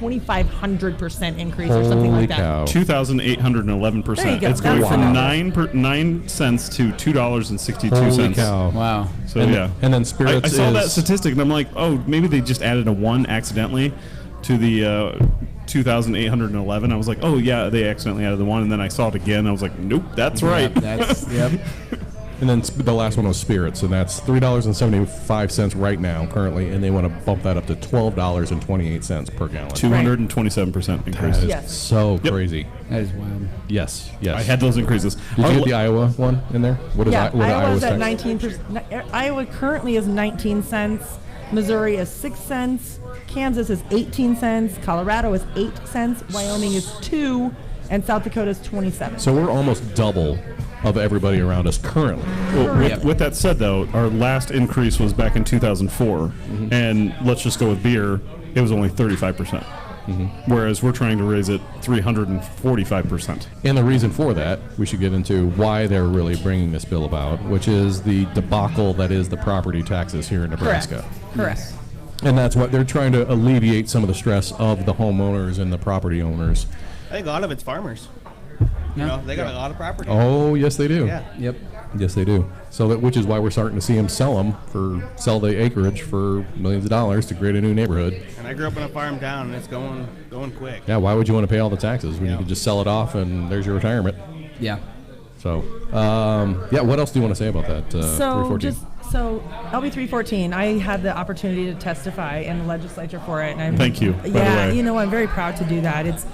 2,500% increase or something Holy like that. cow! 2,811%. There you go. It's going That's from the number. 9 cents to $2.62. Holy cow! Wow. So And, yeah. and then I spirits saw is that statistic and I'm like, oh, maybe they just added a 1 accidentally to the 2,811. I was like, oh yeah, they accidentally added the 1, and then I saw it again. I was like, nope, that's right. Yep. and then the last one was spirits, and that's $3.75 right now currently, and they want to bump that up to $12.28 per gallon. 227% increase. That is Yes. so Yep. crazy. That is wild. Yes, yes. I had those increases. Did you get the Iowa one in there? What is Yeah, what are Iowa's Iowa's at tax? 19%. Iowa currently is 19 cents. Missouri is 6 cents. Kansas is 18 cents. Colorado is 8 cents. Wyoming is 2, and South Dakota is 27. So we're almost double of everybody around us currently. Well, with that said, though, our last increase was back in 2004, and let's just go with beer. It was only 35%. whereas we're trying to raise it 345%. And the reason for that, we should get into why they're really bringing this bill about, which is the debacle that is the property taxes here in Nebraska. Correct. And that's what they're trying to alleviate some of the stress of the homeowners and the property owners. I think a lot of it's farmers. You know, they got a lot of property. Oh, yes, they do. Yeah. Yep. Yes, they do. So that, which is why we're starting to see them sell the acreage for millions of dollars to create a new neighborhood. And I grew up in a farm town, and it's going quick. Yeah, why would you want to pay all the taxes when you could just sell it off and there's your retirement? Yeah. So, what else do you want to say about that? 314? So LB 314, I had the opportunity to testify in the legislature for it, and Thank you, by the Yeah, way. you know, I'm very proud to do that. It's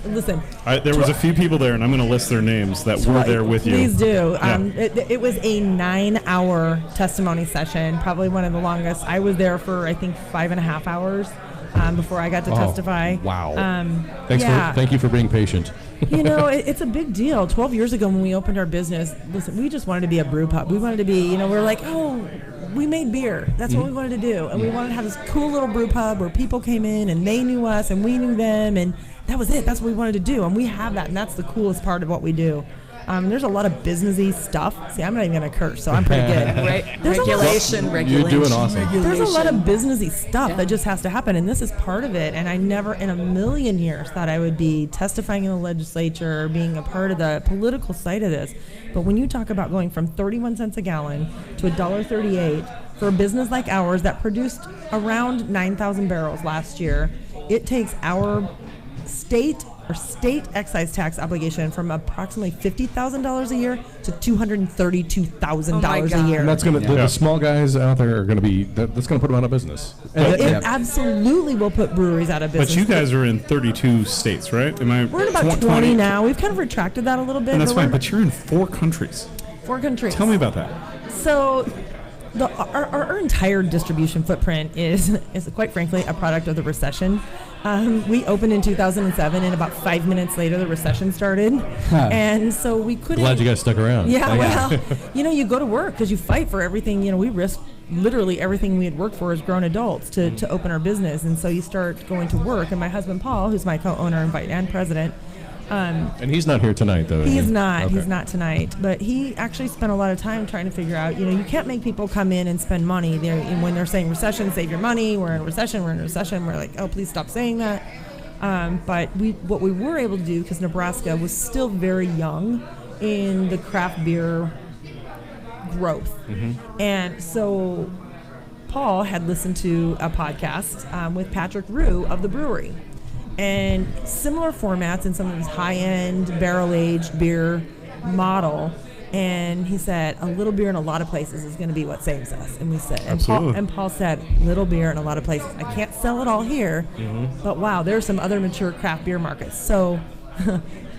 listen. There was a few people there, and I'm going to list their names that were there with you. Please do. Yeah. It was a 9-hour testimony session, probably one of the longest. I was there for, I think, 5.5 hours before I got to testify. Wow. Yeah. Thank you for being patient. You know, it's a big deal. 12 years ago when we opened our business, listen, we just wanted to be a brew pub. We wanted to be, we're like, we made beer. That's what we wanted to do. And we wanted to have this cool little brew pub where people came in and they knew us and we knew them. And that was it. That's what we wanted to do. And we have that. And that's the coolest part of what we do. There's a lot of businessy stuff. See, I'm not even going to curse, so I'm pretty good. Regulation. You're doing awesome. There's a lot of businessy stuff that just has to happen, and this is part of it. And I never in a million years thought I would be testifying in the legislature or being a part of the political side of this. But when you talk about going from 31 cents a gallon to $1.38 for a business like ours that produced around 9,000 barrels last year, it takes our state excise tax obligation from approximately $50,000 a year to $232,000 a year. And that's going to the small guys out there are going to be that's going to put them out of business. It absolutely will put breweries out of business. But you guys are in 32 states, right? We're in about 20 now. We've kind of retracted that a little bit. And that's fine, but you're in 4 countries. 4 countries. Tell me about that. So our entire distribution footprint is quite frankly a product of the recession. We opened in 2007, and about 5 minutes later, the recession started, and so we couldn't. Glad you guys stuck around. Yeah, well, you go to work because you fight for everything. We risk literally everything we had worked for as grown adults to open our business, and so you start going to work. And my husband Paul, who's my co-owner and president. And he's not here tonight, though. He's not. Okay. He's not tonight. But he actually spent a lot of time trying to figure out, you can't make people come in and spend money. When they're saying recession, save your money. We're in a recession. We're like, oh, please stop saying that. But what we were able to do, because Nebraska was still very young in the craft beer growth. Mm-hmm. And so Paul had listened to a podcast with Patrick Rue of the brewery. And similar formats in some of his high-end barrel-aged beer model. And he said, a little beer in a lot of places is going to be what saves us. And we said, and Paul said, little beer in a lot of places. I can't sell it all here, but wow, there are some other mature craft beer markets. So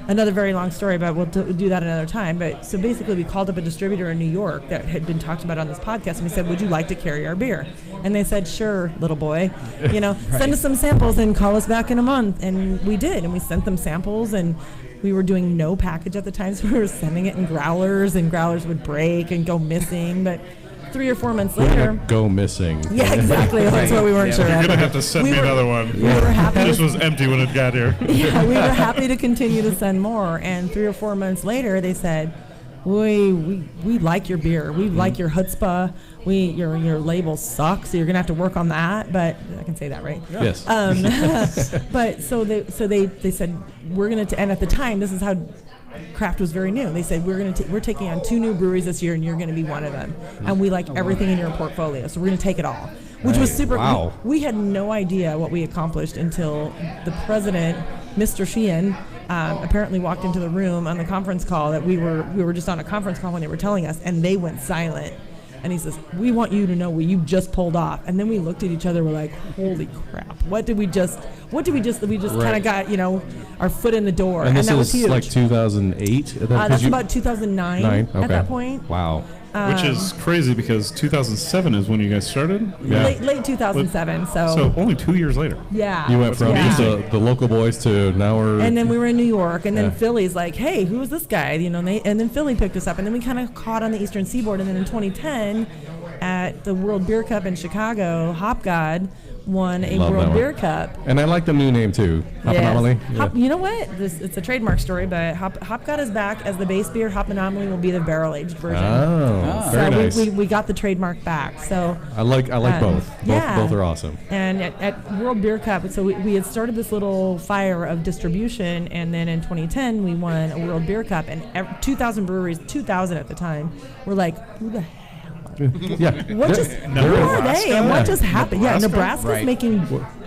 another very long story, but we'll do that another time. But so basically we called up a distributor in New York that had been talked about on this podcast, and we said, would you like to carry our beer? And they said, sure, little boy, right. Send us some samples and call us back in a month. And we did, and we sent them samples, and we were doing no package at the time, so we were sending it in growlers, and growlers would break and go missing. But 3 or 4 months later, go missing. Yeah, exactly. That's what we weren't sure. You're gonna have to send me another one. We were happy. This was empty when it got here. Yeah, we were happy to continue to send more. And 3 or 4 months later, they said, we like your beer. We like your chutzpah. Your label sucks, so you're gonna have to work on that. But I can say that, right? Yeah. Yes. But so they said we're gonna and at the time this is how craft was very new. They said we're taking on 2 new breweries this year, and you're gonna be one of them. And we like everything in your portfolio, so we're gonna take it all. Which was super. Wow. We had no idea what we accomplished until the president, Mr. Sheehan, apparently walked into the room on the conference call that we were just on a conference call when they were telling us, and they went silent. And he says, we want you to know what you just pulled off. And then we looked at each other, we're like, holy crap, we just kind of got, our foot in the door. And that was is huge. like 2008? That's about 2009 at that point. Wow. Which is crazy because 2007 is when you guys started? Yeah. Late 2007. So only 2 years later. Yeah. You went from the local boys to now we're... And then we were in New York, and then Philly's like, hey, who is this guy? And then Philly picked us up, and then we kind of caught on the Eastern Seaboard. And then in 2010, at the World Beer Cup in Chicago, Hop God won a Love that World one. Beer Cup. And I like the new name too. Hop Yes. Anomaly. Hop, you know what? It's a trademark story, but Hop got us back as the base beer. Hop Anomaly will be the barrel-aged version. Oh, So very nice. we got the trademark back. So I like both. Yeah. Both are awesome. And at World Beer Cup, so we had started this little fire of distribution, and then in 2010 we won a World Beer Cup, and 2,000 breweries, 2,000 at the time, were like, who the hell? Yeah. What just who are they, and what just happened? Yeah, Nebraska's Right. making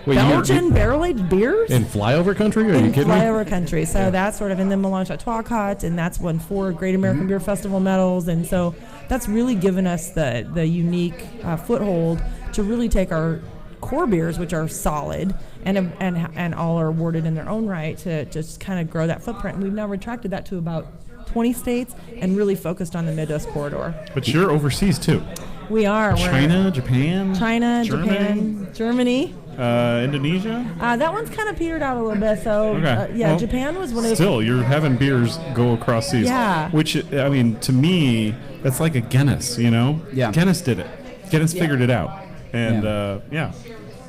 Wait, Belgian barrel-aged beers In flyover country? Are you in kidding me? flyover country. So that's sort of, and then Melange à Trois Cotes, and that's won 4 Great American Beer Festival medals, and so that's really given us the unique foothold to really take our core beers, which are solid and all are awarded in their own right, to just kind of grow that footprint. And we've now retracted that to about 20 states and really focused on the Midwest corridor. But you're overseas too. We are. We're China, Japan, Germany, Germany. Indonesia. That one's kind of petered out a little bit. So Okay. well, Japan was one of the. Still, you're having beers go across seas. Yeah. Which, I mean, to me, that's like a Guinness, you know? Yeah. Guinness did it. Guinness figured it out. And, yeah.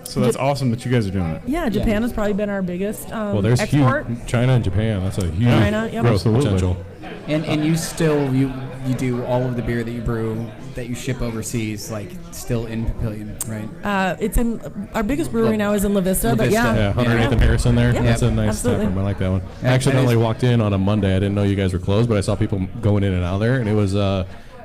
So that's awesome that you guys are doing it. Yeah, Japan has probably been our biggest Well, there's export. huge. China and Japan. That's a huge China, yep. growth Absolutely. potential. And you still you do all of the beer that you brew that you ship overseas, like still in Papillion, right? It's in our biggest brewery now is in La Vista, La but Vista. Yeah, 108th Yeah. and Harrison there. Yeah. That's a nice Absolutely. tap room. I like that one. Yeah, I accidentally that is- walked in on a Monday. I didn't know you guys were closed, but I saw people going in and out there, and it was.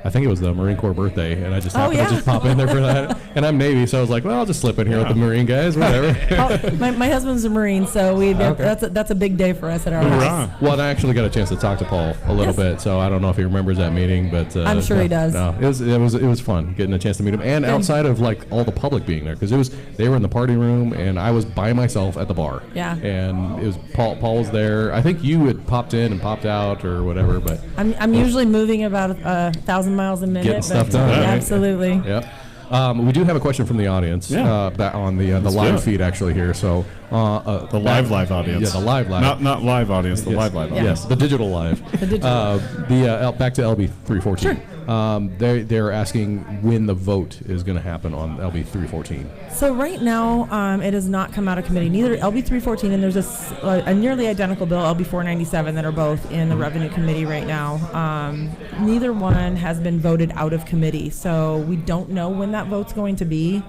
I think it was the Marine Corps birthday, and I just happened yeah. to just pop in there for that. And I'm Navy, so I was like, well, I'll just slip in here with the Marine guys, whatever. Oh, my husband's a Marine, so that's a big day for us at our house. Hoorah. Well, I actually got a chance to talk to Paul a little Yes. bit, so I don't know if he remembers that meeting, but I'm sure he does. No, it was fun getting a chance to meet him, and outside of like all the public being there, because they were in the party room, and I was by myself at the bar. Yeah. And it was Paul was there. I think you had popped in and popped out or whatever, but I'm usually moving about 1,000 miles a minute. Getting stuff but- done, yeah, right? Absolutely. Yep. We do have a question from the audience. Yeah. That on the do live it. feed actually here. So The live audience. Yeah, the live. Not live audience, the Yes. live audience. Yes, the digital live. The digital. Back to LB 314. Sure. They're asking when the vote is going to happen on LB 314. So right now, it has not come out of committee. Neither LB 314 and there's a nearly identical bill, LB 497, that are both in the Revenue Committee right now. Neither one has been voted out of committee, so we don't know when that vote's going to be.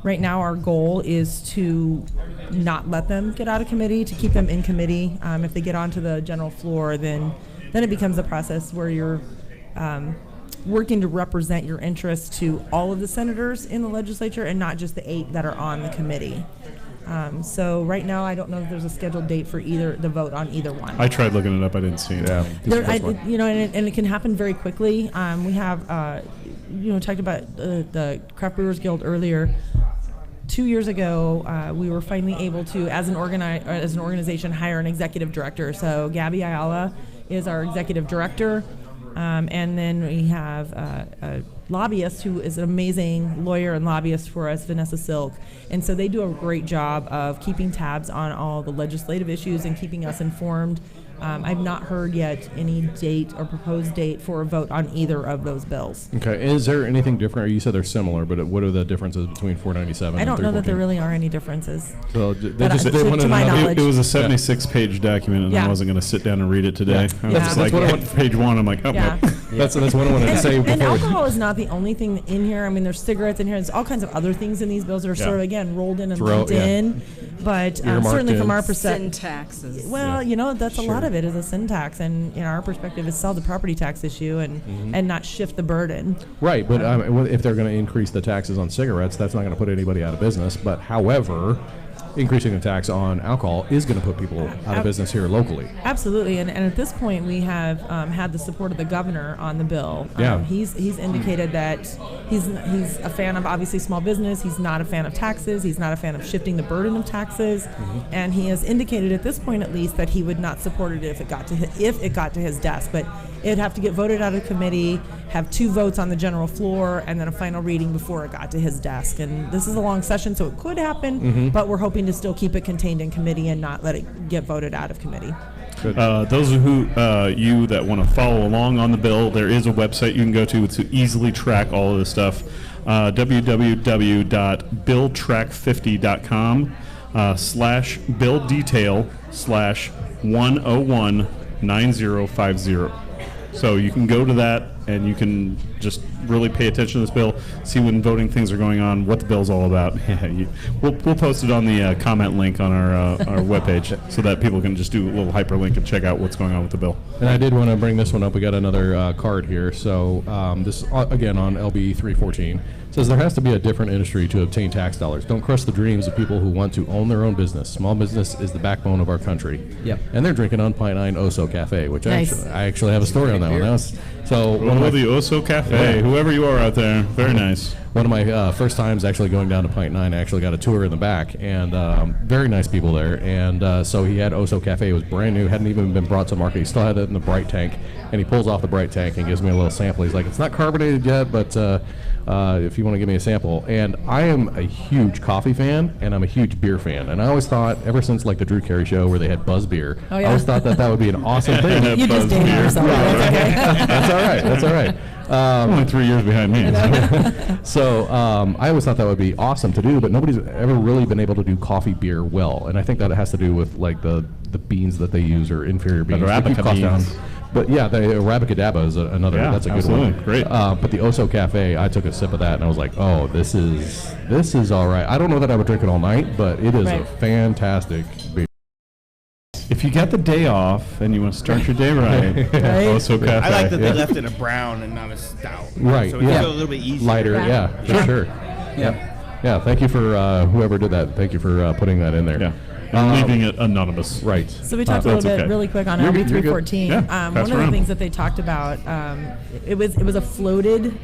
Right now, our goal is to not let them get out of committee, to keep them in committee. If they get onto the general floor, then it becomes a process where you're working to represent your interests to all of the senators in the legislature and not just the 8 that are on the committee. So right now, I don't know if there's a scheduled date for the vote on either one. I tried looking it up. I didn't see it. Yeah. And it can happen very quickly. We have, talked about the Craft Brewers Guild earlier. 2 years ago, we were finally able to, as an organization, hire an executive director. So Gabby Ayala is our executive director. And then we have a lobbyist who is an amazing lawyer and lobbyist for us, Vanessa Silk. And so they do a great job of keeping tabs on all the legislative issues and keeping us informed. I've not heard yet any date or proposed date for a vote on either of those bills. Okay. Is there anything different? You said they're similar, but what are the differences between 497 I and don't know that 314? there really are any differences. So they to wanted my another- knowledge. It was a 76-page document, and Yeah. I wasn't going to sit down and read it today. I was Yeah. just That's like, what I want- page 1, I'm like, oh, Yeah. nope. That's what I wanted to say And before. alcohol is not the only thing in here. I mean, there's cigarettes in here. There's all kinds of other things in these bills that are sort of, again, rolled in and lumped in. But Earmarked certainly in. from our perspective, Syntaxes. well, that's a lot of it is a syntax. And our perspective is solve the property tax issue and not shift the burden. Right, but if they're going to increase the taxes on cigarettes, that's not going to put anybody out of business. But however, increasing the tax on alcohol is going to put people out of business here locally. Absolutely, and at this point, we have had the support of the governor on the bill. Yeah. He's indicated that he's a fan of obviously small business. He's not a fan of taxes. He's not a fan of shifting the burden of taxes, and he has indicated at this point, at least, that he would not support it if it got to his desk. But it'd have to get voted out of committee, have 2 votes on the general floor, and then a final reading before it got to his desk. And this is a long session, so it could happen, but we're hoping to still keep it contained in committee and not let it get voted out of committee. Those who you that want to follow along on the bill, there is a website you can go to easily track all of this stuff. www.billtrack50.com/bill detail/1019050. So you can go to that and you can just really pay attention to this bill, see when voting things are going on, what the bill's all about. We'll post it on the comment link on our webpage so that people can just do a little hyperlink and check out what's going on with the bill. And I did want to bring this one up. We got another card here. So this, again, on LB 314. Says there has to be a different industry to obtain tax dollars. Don't crush the dreams of people who want to own their own business. Small business is the backbone of our country. Yep. And they're drinking on Pine 9 Oso Cafe, which Nice. I actually have a story on that one. That was, so one of the Oso Cafe, Yeah. whoever you are out there, very nice. One of my first times actually going down to Pint 9, I actually got a tour in the back, and very nice people there. And so he had Oso Cafe. It was brand new, hadn't even been brought to market. He still had it in the bright tank, and he pulls off the bright tank and gives me a little sample. He's like, it's not carbonated yet, but if you want to give me a sample. And I am a huge coffee fan, and I'm a huge beer fan. And I always thought, ever since like the Drew Carey show where they had Buzz Beer, Oh, I yeah. always thought that would be an awesome thing. You just dated yourself. That's okay. That's all right. That's all right. Only 3 years behind me. So I always thought that would be awesome to do, but nobody's ever really been able to do coffee beer well, and I think that it has to do with like the beans that they use are inferior beans. They keep Arabica costs down. beans. But yeah, the Arabicadabba is another. Yeah, That's a good absolutely. one. Great. But the Oso Cafe, I took a sip of that and I was like, oh, this is all right. I don't know that I would drink it all night, but it is a Right. fantastic beer. If you got the day off and you want to start your day right, Oso Cafe. I like that they Yeah. left it a brown and not a stout. Right, So it's yeah. a little bit easier. Lighter, yeah, for sure. Yeah. Yeah, thank you for whoever did that. Thank you for putting that in there. Yeah. And leaving it anonymous. Right. So we talked a little that's bit okay. really quick on You're LB good. 314. Yeah, One pass of the around. things that they talked about, it was a floated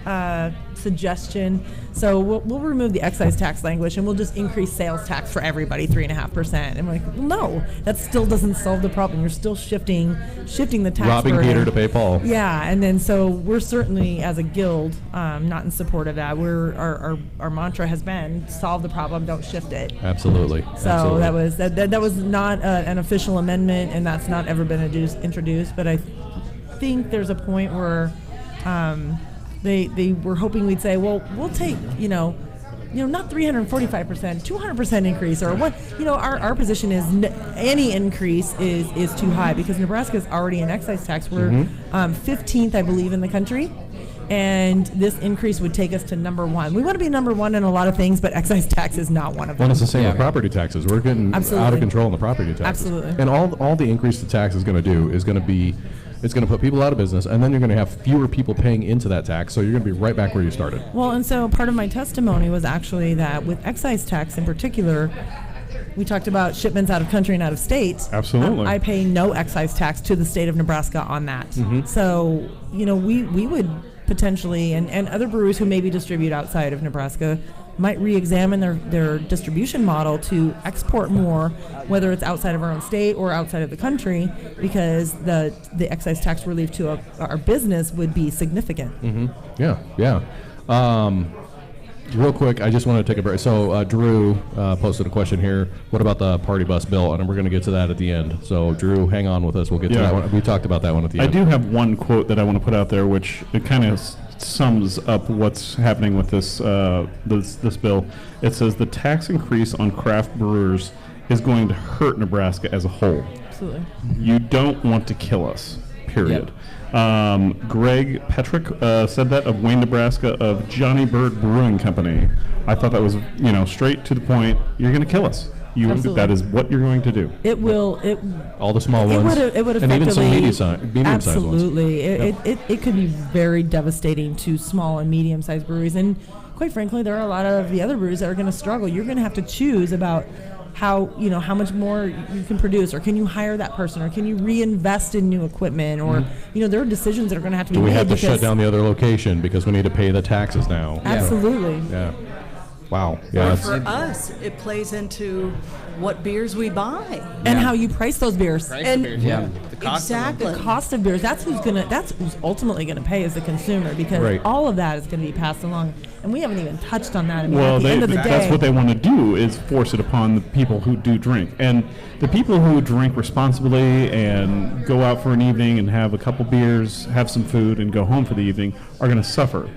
suggestion. So we'll remove the excise tax language and we'll just increase sales tax for everybody 3.5%. And I'm like, well, no, that still doesn't solve the problem. You're still shifting the tax Robbing burden. Peter to pay Paul. Yeah, and then so we're certainly as a guild not in support of that. Our mantra has been solve the problem, don't shift it. Absolutely. So Absolutely. that was not an official amendment, and that's not ever been introduced. But I think there's a point where they were hoping we'd say, well, we'll take not 345%, 200% increase, or what? Our position is any increase is too high because Nebraska is already an excise tax. We're 15th, I believe, in the country. And this increase would take us to number one. We want to be number one in a lot of things, but excise tax is not one of them. Well, it's the same Yeah. with property taxes. We're getting Absolutely. out of control in the property taxes. Absolutely. And all the increase the tax is going to do is going to be, it's going to put people out of business, and then you're going to have fewer people paying into that tax, so you're going to be right back where you started. Well, and so part of my testimony was actually that with excise tax in particular, we talked about shipments out of country and out of state. Absolutely. I pay no excise tax to the state of Nebraska on that. So, we would potentially, and other brewers who maybe distribute outside of Nebraska might re-examine their distribution model to export more, whether it's outside of our own state or outside of the country, because the excise tax relief to our business would be significant. Yeah. Real quick, I just want to take a break. So Drew posted a question here. What about the party bus bill? And we're going to get to that at the end. So Drew, hang on with us. We'll get to Yeah. that one. We talked about that one at the I end. do have one quote that I want to put out there, which it kind of sums up what's happening with this bill. It says the tax increase on craft brewers is going to hurt Nebraska as a whole. Absolutely. You don't want to kill us, period. Greg Petrick said that of Wayne, Nebraska, of Johnny Bird Brewing Company. I thought that was, straight to the point. You're going to kill us. Absolutely. That is what you're going to do. It will. All the small It ones. would and even some effectively- medium-sized ones. Absolutely. It could be very devastating to small and medium-sized breweries. And quite frankly, there are a lot of the other breweries that are going to struggle. You're going to have to choose about how much more you can produce, or can you hire that person, or can you reinvest in new equipment, or there are decisions that are going to have to be Do we made. have to shut because- down the other location because we need to pay the taxes now? Absolutely. Yeah. Wow. Yeah. Or That's, for us, it plays into what beers we buy. And how you price those beers. And Yeah. The cost of them. exactly. The cost of beers, that's who's ultimately going to pay as the consumer, because Right. all of that is going to be passed along. And we haven't even touched on that. I mean, Well, at the end of the day, that's what they want to do, is force it upon the people who do drink. And the people who drink responsibly and go out for an evening and have a couple beers, have some food, and go home for the evening are going to suffer.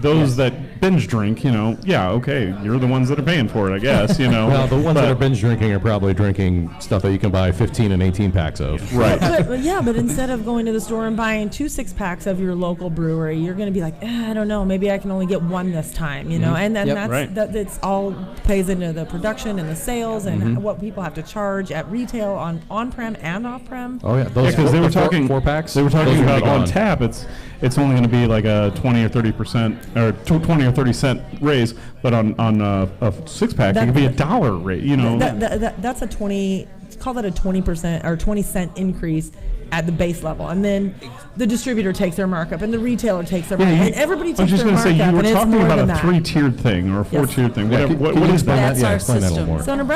those that binge drink, okay, you're the ones that are paying for it, I guess, Well, the ones that are binge drinking are probably drinking stuff that you can buy 15 and 18 packs of. Right. But instead of going to the store and buying 2 6-packs of your local brewery, you're going to be like, I don't know, maybe I can only get one this time, and then that's all plays into the production and the sales and what people have to charge at retail on-prem and off-prem. Oh yeah, because they were talking 4 packs. They were talking those about are on gone. tap. It's only going to be like a 20 or 30% or 20 or 30 cent raise, but on a 6-pack it could be $1 rate. That's a 20. Call that a 20% or 20-cent increase at the base level, and then the distributor takes their markup, and the retailer takes their markup, and everybody takes their markup. You were and talking it's more about than a that. 3-tiered thing or a 4-tiered thing. Yeah, What can you is explain that? That's our explain that a little system. more.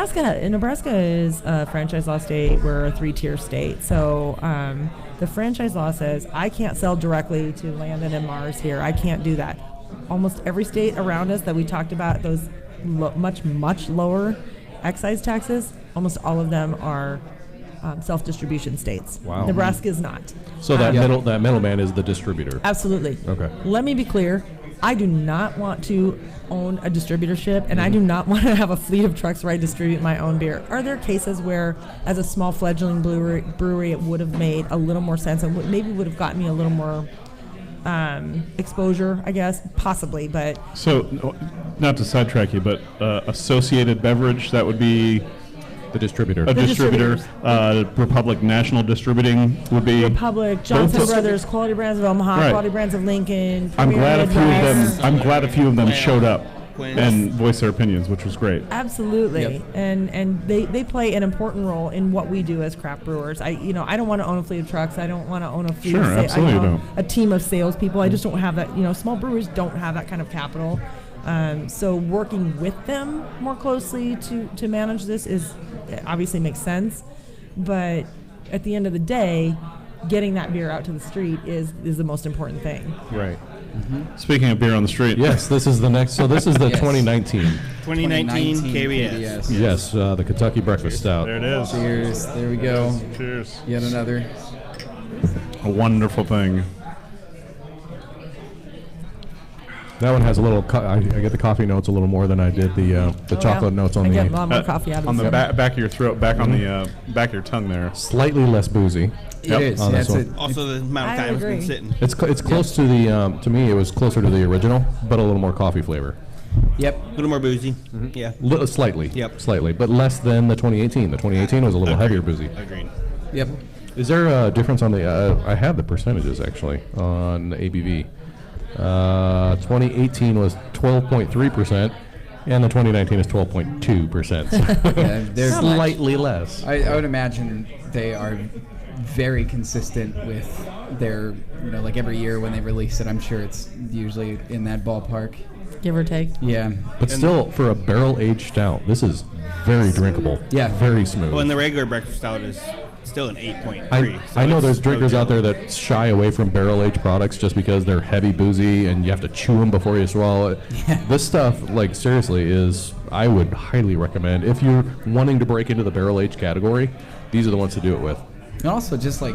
So Nebraska is a franchise law state. We're a 3-tier state. So the franchise law says I can't sell directly to Landon and Mars here. I can't do that. Almost every state around us that we talked about, those much lower excise taxes, almost all of them are self-distribution states. Wow. Nebraska is not. So that middleman is the distributor. Absolutely. Okay. Let me be clear. I do not want to own a distributorship, and I do not want to have a fleet of trucks where I distribute my own beer. Are there cases where, as a small fledgling brewery, it would have made a little more sense and maybe would have gotten me a little more exposure, I guess? Possibly, but... So, not to sidetrack you, but Associated Beverage, that would be... The distributor. A distributor. Republic National Distributing would be... Republic, Johnson Brothers, Quality Brands of Omaha, Quality Brands of Lincoln. I'm glad a few of them Wow. showed up Quince. and voiced their opinions, which was great. Absolutely, Yep. and they play an important role in what we do as craft brewers. I don't want to own a fleet of trucks. I don't want to own a fleet Sure, of absolutely don't. a team of salespeople. I just don't have that. Small breweries don't have that kind of capital. So working with them more closely to manage this obviously makes sense, but at the end of the day, getting that beer out to the street is the most important thing. Right. Speaking of beer on the street. Yes, this is the next. So this is the Yes. 2019. 2019 KBS. Yes, the Kentucky Breakfast Stout. There it is. Cheers. There we go. Cheers. Yet another. A wonderful thing. That one has a little. I get the coffee notes a little more than I did the chocolate notes on I the. get a lot more coffee out of On this. the back of your throat, back on the back of your tongue there. Slightly less boozy. It is. on Yeah, this it's one. Also, the amount of I time it's been agree. sitting. It's close to the. To me, it was closer to the original, but a little more coffee flavor. Yep. A little more boozy. Yeah. Slightly. Yep. Slightly, but less than the 2018. The 2018 was a little heavier boozy. Agreed. Yep. Is there a difference on the? I have the percentages actually on the ABV. 2018 was 12.3%, and the 2019 is 12.2%. Yeah, they're Slightly less. I would imagine they are very consistent with their, like every year when they release it. I'm sure it's usually in that ballpark. Give or take. Yeah. But still, for a barrel-aged stout, this is very drinkable. Yeah. Very smooth. Well, and the regular breakfast stout is still an 8.3. I know it's there's drinkers really out there that shy away from barrel-aged products just because they're heavy boozy and you have to chew them before you swallow it. This stuff, seriously, I would highly recommend. If you're wanting to break into the barrel-aged category, these are the ones to do it with. And also just a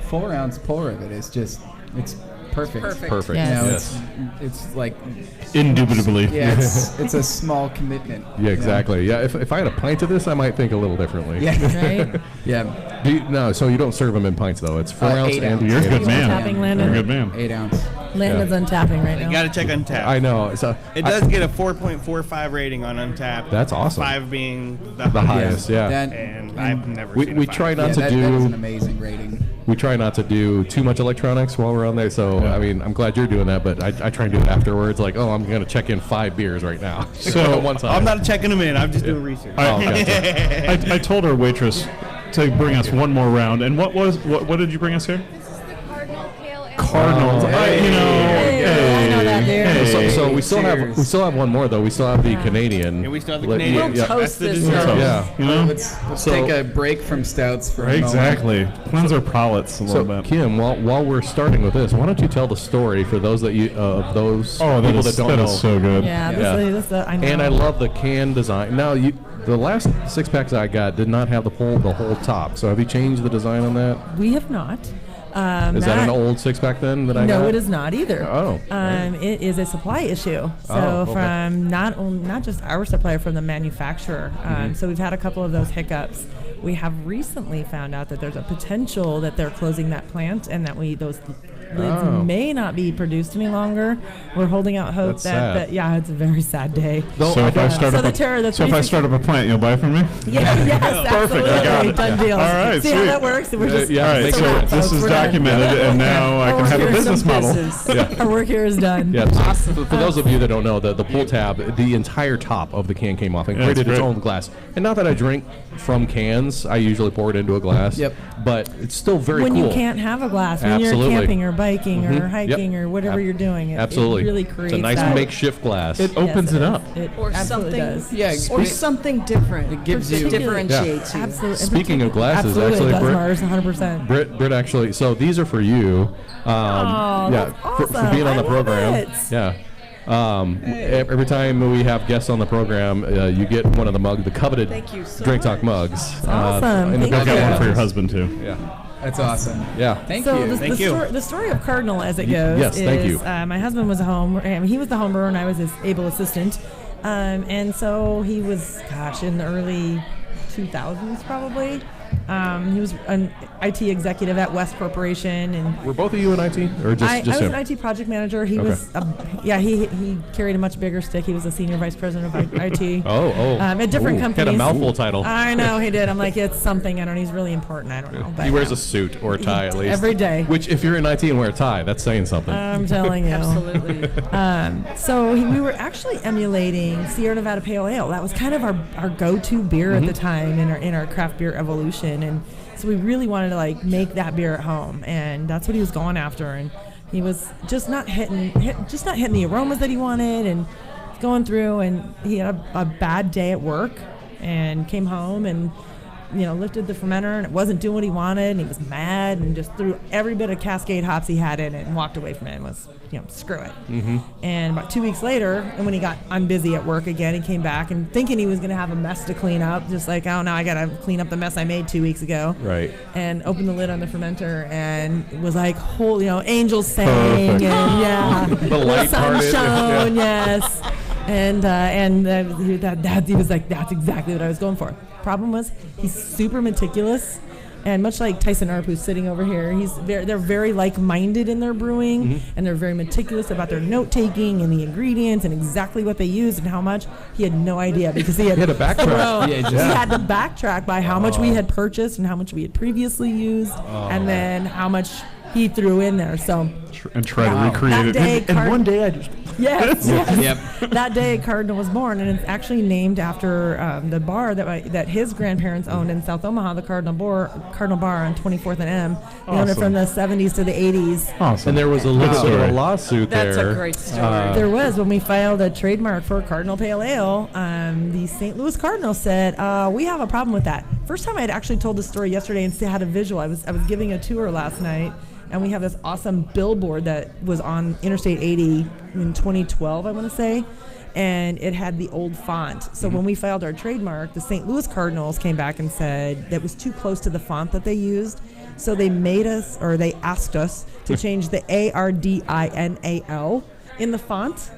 4-ounce pour of it is just, it's perfect. Perfect. Yes. It's like, Indubitably. yeah, it's a small commitment. Yeah, exactly. Yeah, if I had a pint of this, I might think a little differently. Yeah. Right? Yeah. So you don't serve them in pints, though. It's 4 ounce 8 and ounce. You're a good You man. tapping, Landon? You're a good man. 8 ounce. Landon's untapping right You now. got to check Untapped. I know. So It does get a 4.45 rating on Untapped. That's awesome. 5 being the the highest. highest, yeah. And I've never We- seen a we 5. try not Yeah, to that is an do. amazing rating. We try not to do too much electronics while we're on there. So I mean, I'm glad you're doing that, but I try and do it afterwards. Like, oh, I'm going to check in 5 beers right now. So, at one time. I'm not checking them in. I'm just doing research. Oh, gotcha. I told our waitress to bring us one more round. And what did you bring us here? Cardinals. I know that beer. So we still have one more though. We still have the Canadian. And we still have the Let- Canadian. yeah. Toast That's the this dessert. up. Yeah. Let's So- take a break from stouts for a moment. Exactly. Cleanse our palates a little So bit. Kim, while we're starting with this, why don't you tell the story for those that those Oh, people that don't that know? is so good. Yeah, this I know. And I love the can design. Now the last 6 packs I got did not have the whole top. So have you changed the design on that? We have not. Is that an old 6-pack then that I No, got? it is not either. Oh. It is a supply issue. So okay. from not just our supplier, from the manufacturer. So we've had a couple of those hiccups. We have recently found out that there's a potential that they're closing that plant and that those lids may not be produced any longer. We're holding out hope That's sad. it's a very sad day. So if I start up a plant, you'll buy from me? Yes, Perfect. I got it. Done deal. All right, See how sweet. that works? We're just Yeah, All right, make so sure this is documented, and now I can have a business model. Our work here is done. Yeah, awesome. For those of you that don't know, the pull tab, the entire top of the can came off and created its own glass. And not that I drink from cans, I usually pour it into a glass. Yep. But it's still very when cool. you can't have a glass, when Absolutely. you're camping or biking or Yep. hiking or whatever you're doing, it really creates It's a nice that. makeshift glass. It opens it up. It Or absolutely something, does. or something different. It gives you- differentiates you. Absolutely. Speaking of glasses, absolutely actually, it does, Britt- Mars, 100%. Britt actually, so these are for you. that's for awesome. being on I the love program. it. Yeah. Every time we have guests on the program, you get one of the coveted Thank you so Drink Talk much. mugs. Awesome. in the Thank I've got you. one for your husband, too. Yeah. That's awesome. Yeah. Thank So you. the story of Cardinal, as it goes, yes, is thank you. My husband was he was the home brewer and I was his able assistant, and so he was, in the early 2000s probably. He was an IT executive at West Corporation, and Were both of you in IT, or just I was him? an IT project manager. He Okay. was, he carried a much bigger stick. He was a senior vice president of IT. At different companies. Had a mouthful title. I know he did. I'm like, it's something. I don't know. He's really important. I don't know. But He wears a suit or a tie at least. every day. Which, if you're in IT and wear a tie, that's saying something. I'm telling you. Absolutely. So we were actually emulating Sierra Nevada Pale Ale. That was kind of our go-to beer at the time in our craft beer evolution, and so we really wanted to make that beer at home, and that's what he was going after. And he was just not hitting the aromas that he wanted, and going through. And he had a bad day at work, and came home and lifted the fermenter, and it wasn't doing what he wanted, and he was mad and just threw every bit of Cascade hops he had in it and walked away from it and was, screw it. And about 2 weeks later, and when he got unbusy at work again, he came back and thinking he was going to have a mess to clean up, just like, oh, now I got to clean up the mess I made 2 weeks ago. Right. And opened the lid on the fermenter and was like, angels sang, and The light sun parted. shone, yes. He was like, that's exactly what I was going for. Problem was, he's super meticulous, and much like Tyson Arp, who's sitting over here, they're very like-minded in their brewing, and they're very meticulous about their note-taking and the ingredients and exactly what they use and how much. He had no idea because he had to backtrack. He had to backtrack by how much we had purchased and how much we had previously used, and then how much he threw in there. So And try to recreate that it. day, And one day I just... yes. Yep. That day, Cardinal was born, and it's actually named after the bar that his grandparents owned in South Omaha, the Cardinal Bar on 24th and M. They owned it from the 70s to the 80s. Awesome. And there was a little bit of a lawsuit That's there. a great story. There was, when we filed a trademark for Cardinal Pale Ale, the St. Louis Cardinals said, we have a problem with that. First time I had actually told the story yesterday and had a visual. I was giving a tour last night, and we have this awesome billboard that was on Interstate 80 in 2012, I want to say, and it had the old font. So when we filed our trademark, the St. Louis Cardinals came back and said that was too close to the font that they used. So they asked us to change the ARDINAL in the font.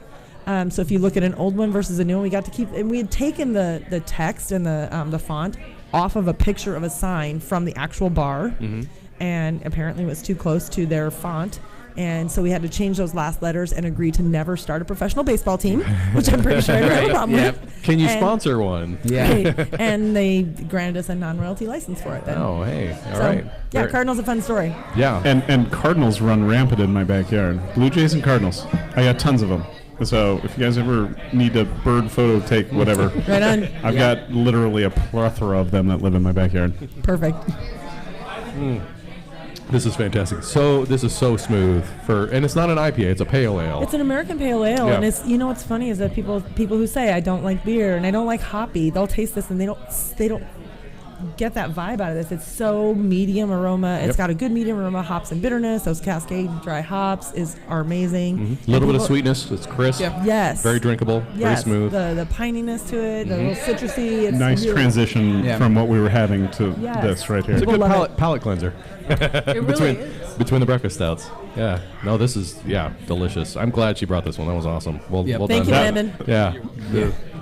So if you look at an old one versus a new one, we got to keep, and we had taken the text and the font off of a picture of a sign from the actual bar. And apparently it was too close to their font, and so we had to change those last letters and agree to never start a professional baseball team, which I'm pretty sure I don't have a problem with. Can you sponsor one? Yeah. And they granted us a non-royalty license for it then. Oh, hey. All So, right. yeah, Cardinals a fun story. Yeah. And Cardinals run rampant in my backyard. Blue Jays and Cardinals. I got tons of them. So if you guys ever need a bird photo take, whatever. Right on. I've got literally a plethora of them that live in my backyard. Perfect. This is fantastic. So this is so smooth and it's not an IPA, it's a pale ale. It's an American pale ale, Yeah. and it's, what's funny is that people who say I don't like beer and I don't like hoppy, they'll taste this and they don't get that vibe out of this. It's so medium aroma. It's got a good medium aroma, hops and bitterness. Those Cascade dry hops are amazing. A little bit of sweetness. It's crisp. Yes. Very drinkable. Yes. Very smooth. The pininess to it, the little citrusy. It's Nice really, transition Yeah. from what we were having to Yes. this right here. It's a People good love palate cleanser. It really is. between the breakfast stouts. Yeah. No, this is delicious. I'm glad she brought this one. That was awesome. Well Thank you, done. Landon. Yeah.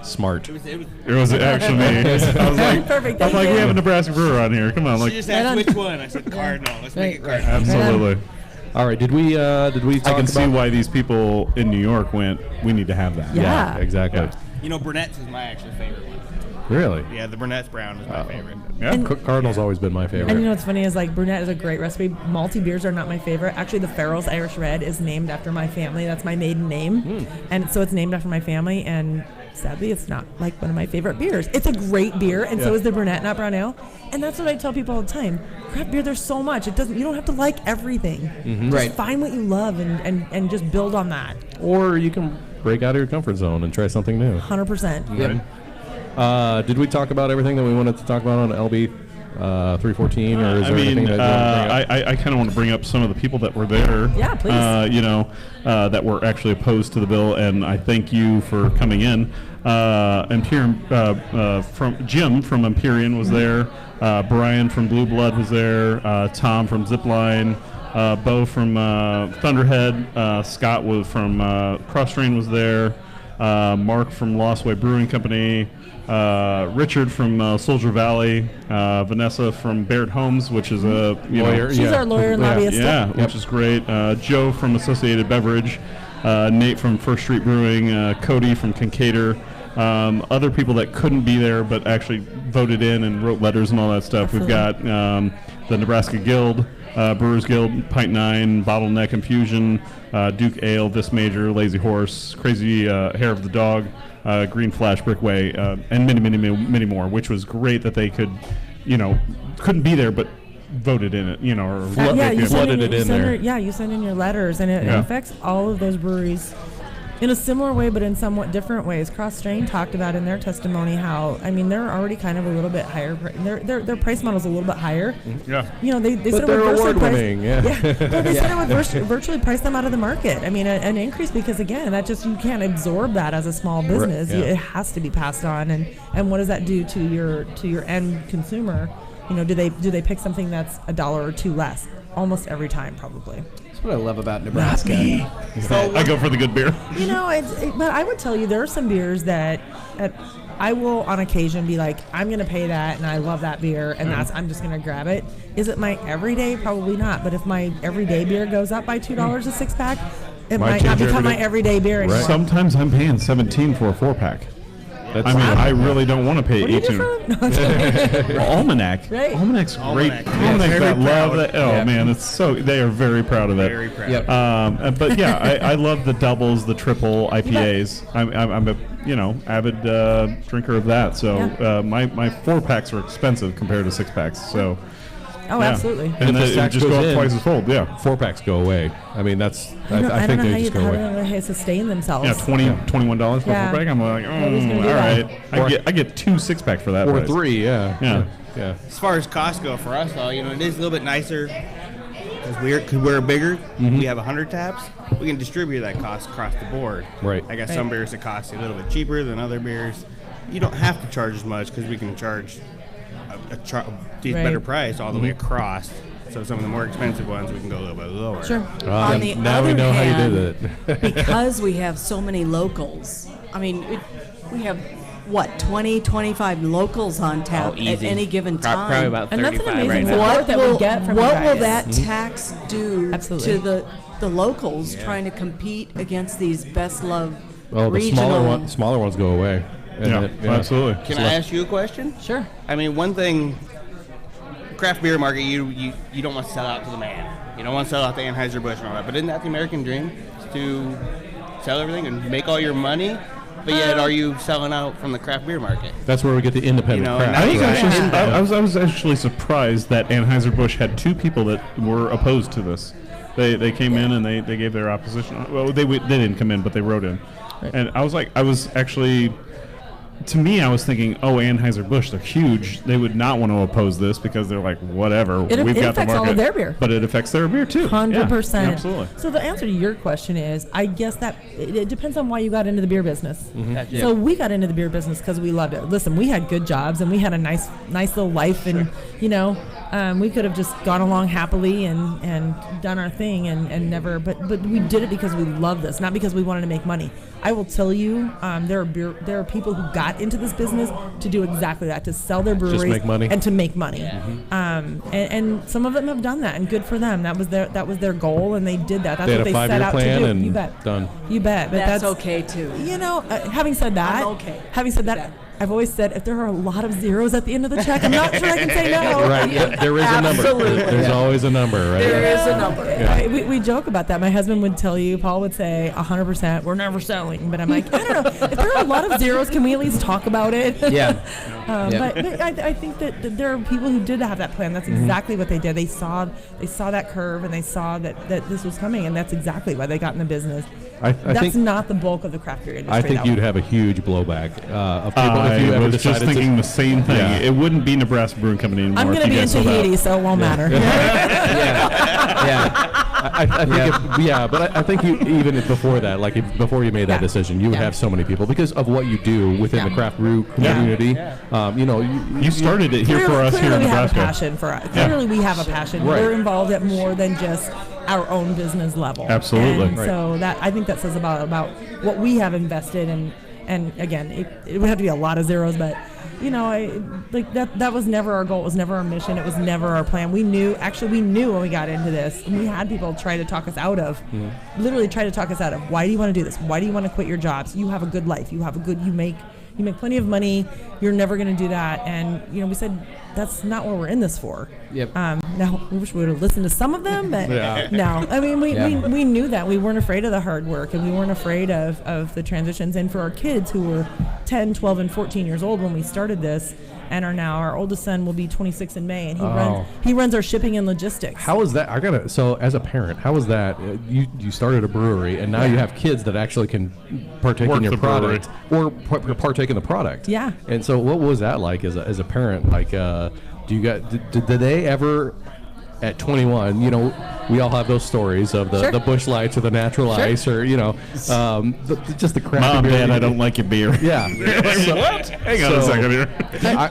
Smart. It was actually me. I was like, Perfect. I'm Thank like, you. we have a Nebraska brewer on here. Come on, She like, just asked which one. I said Cardinal. Let's make it Cardinal. absolutely. All right. Did we talk I can see about- why these people in New York went, we need to have that. Yeah. Exactly. Yeah. You know, Burnett's is my actual favorite one. Really? Yeah, the Burnett's Brown is my favorite. Yeah. Cardinal's always been my favorite. And you know what's funny is like brunette is a great recipe. Malty beers are not my favorite. Actually, the Farrell's Irish Red is named after my family. That's my maiden name, and so it's named after my family. And sadly, it's not like one of my favorite beers. It's a great beer, and so is the Brunette, not brown ale. And that's what I tell people all the time. Craft beer, there's so much. You don't have to like everything. Just find what you love and just build on that. Or you can break out of your comfort zone and try something new. 100%. Yep. Did we talk about everything that we wanted to talk about on LB 314, or is I there anything mean, that you want to bring up? I kind of want to bring up some of the people that were there. Yeah, please. That were actually opposed to the bill, and I thank you for coming in. Imperium, from Jim from Empyrean was there. Brian from Blue Blood was there. Tom from Zipline. Bo from Thunderhead. Scott was from Cross Train was there. Mark from Lost Way Brewing Company. Richard from Soldier Valley. Vanessa from Baird Homes, which is a Lawyer, She's our lawyer and lobbyist. yeah, which is great. Joe from Associated Beverage, Nate from First Street Brewing, Cody from Kincaidor, other people that couldn't be there but actually voted in and wrote letters and all that stuff. Absolutely. We've got the Nebraska Guild, Brewers Guild, Pint 9, Bottleneck Infusion, Duke Ale, This Major, Lazy Horse, Crazy Hair of the Dog, Green Flash, Brickway, and many more, which was great that they could, couldn't be there but voted in it, or flooded it in there. You send in your letters, and it affects all of those breweries in a similar way, but in somewhat different ways. Cross Strain talked about in their testimony how, they're already kind of a little bit higher. Their price model's a little bit higher. Yeah. They But said it they're would virtually award-winning, Well, they said it would virtually price them out of the market. An increase, because again, you can't absorb that as a small business. yeah. It has to be passed on, and what does that do to your end consumer? Do they pick something that's $1 or $2 less? Almost every time, probably. That's what I love about Nebraska. I go for the good beer. But I would tell you there are some beers that I will on occasion be like, I'm going to pay that, and I love that beer, and I'm just going to grab it. Is it my everyday? Probably not. But if my everyday beer goes up by $2 a six pack, it might not become my everyday beer anymore. Sometimes I'm paying $17 for a 4-pack. I really don't want to pay What do you $18. do for? Almanac. Right. Almanac's great. Almanac. Almanac, I love that. Oh Yeah. man, they are very proud of that. Very proud. Yep. But yeah, I love the doubles, the triple IPAs. I'm a avid drinker of that. So my 4-packs are expensive compared to 6-packs. So Oh, yeah. absolutely. And if the it stack just goes go up in- twice as fold. Yeah. 4-packs go away. I think I they don't just go know away. how they sustain themselves. Yeah, $21 for Yeah. a 4-pack. I'm like, Nobody's gonna do all that. right. I get 2 6-pack for that. Or price. 3, yeah. As far as costs go for us, though, it is a little bit nicer because we're bigger. We have 100 taps. We can distribute that cost across the board. Right. I got some beers that cost a little bit cheaper than other beers. You don't have to charge as much because we can charge a better price all the way across. So some of the more expensive ones, we can go a little bit lower. Sure. On the now we other know hand, how you did it. because we have so many locals, we have, 20, 25 locals on tap at easy. any given time. Probably about And that's an 35 right amazing now. support that we get from you what will guys. that tax do Absolutely. to the locals trying to compete against these best loved Well, the regional? smaller ones go away. And Yeah, absolutely. Can I ask you a question? Sure. One thing, craft beer market, you don't want to sell out to the man. You don't want to sell out to Anheuser-Busch and all that. But isn't that the American dream? Is to sell everything and make all your money? But yet, are you selling out from the craft beer market? That's where we get the independent and craft. now I was actually surprised that Anheuser-Busch had 2 people that were opposed to this. They came in and they gave their opposition. Well, they didn't come in, but they wrote in. And I was actually to me, I was thinking, oh, Anheuser-Busch, they're huge. They would not want to oppose this because they're like, whatever, we've got the affects market. all of their beer. But it affects their beer too. 100%. Yeah, absolutely. So the answer to your question is, I guess that it depends on why you got into the beer business. Yeah. So we got into the beer business because we loved it. Listen, we had good jobs and we had a nice little life, and we could have just gone along happily and done our thing and never. But we did it because we love this, not because we wanted to make money. I will tell you, there are people who got into this business to do exactly that, to sell their breweries make money. and to make money. And some of them have done that, and good for them. That was their goal, and they did that. That's They had what a they set 5-year out plan to do. and You bet. done. You bet. But That's okay too. Having said that, I'm okay having said with that, that. I've always said if there are a lot of zeros at the end of the check, I'm not sure I can say no. Right. There is a number. Absolutely. There's always a number, right? There is a number. We joke about that. My husband would tell you, Paul would say 100%, we're never selling. But I'm like, I don't know. If there are a lot of zeros, can we at least talk about it? Yeah. But I think that there are people who did have that plan. That's exactly what they did. They saw that curve, and they saw that this was coming, and that's exactly why they got in the business. I That's think not the bulk of the craft beer industry. I think that you'd way. have a huge blowback of people if you I ever was just decided thinking to. the same thing. Yeah. It wouldn't be Nebraska Brewing Company anymore. I'm going to if be you in guys sold out. Tahiti, so it won't matter. I think you even before that, before you made that decision, you would have so many people because of what you do within the craft brew community. You started it here for us here in Clearly we have a Nebraska. passion for it. Clearly we have a passion. Right. We're involved at more than just our own business level. Absolutely. And so that I think that says about what we have invested in. And again, it would have to be a lot of zeros, but that was never our goal. It was never our mission. It was never our plan. We knew when we got into this, and we had people try to talk us out of, literally try to talk us out of, why do you want to do this? Why do you want to quit your jobs? You have a good life. You make plenty of money. You're never going to do that. And we said that's not what we're in this for. Yep. Now we wish we would have listened to some of them, but no. I mean, we knew that. We weren't afraid of the hard work, and we weren't afraid of the transitions. And for our kids who were 10, 12, and 14 years old when we started this, and are now, our oldest son will be 26 in May, and he runs our shipping and logistics. How is that? So as a parent, how is that? You started a brewery, and now you have kids that actually can partake in your product or partake in the product. Yeah. And so, what was that like as a parent? Like, did they ever? At 21, we all have those stories of the Busch Lights or the natural ice, or just the craft Mom, beer. Dad, I don't like your beer. Yeah. What? Hang on a second here.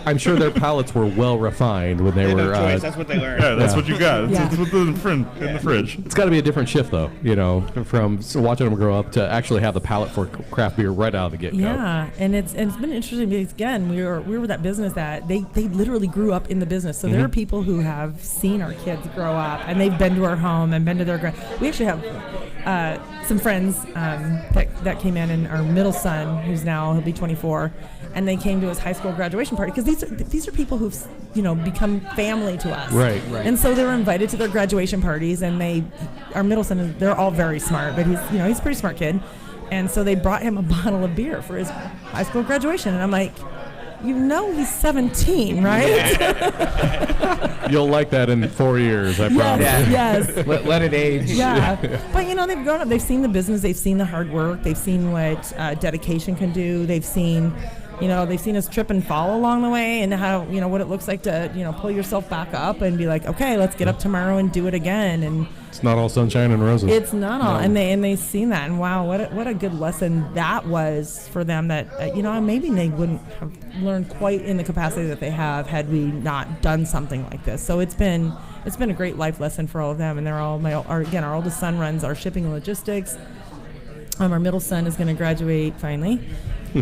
I'm sure their palates were well refined when they were. No choice. That's what they learned. Yeah, that's what you got. Yeah. It's what's in the fridge. It's got to be a different shift, though. From watching them grow up to actually have the palate for craft beer right out of the get-go. Yeah, and it's been interesting because again we were that business that they literally grew up in the business. So there are people who have seen our kids grow up, and they've been to our home and been to their. We actually have some friends that came in, and our middle son, he'll be 24, and they came to his high school graduation party because these are people who've become family to us. Right. And so they were invited to their graduation parties, and our middle son, they're all very smart, but he's a pretty smart kid, and so they brought him a bottle of beer for his high school graduation, and I'm like, he's 17, right? You'll like that in 4 years, I promise. Yes. Let it age. Yeah. But they've grown up. They've seen the business. They've seen the hard work. They've seen what dedication can do. They've seen us trip and fall along the way, and how what it looks like to pull yourself back up and be like, okay, let's get up tomorrow and do it again. And it's not all sunshine and roses. it's not all, and they've seen that, and wow, what a good lesson that was for them. That maybe they wouldn't have learned quite in the capacity that they have had we not done something like this. So it's been a great life lesson for all of them, and they're all our oldest son runs our shipping and logistics. Our middle son is going to graduate finally.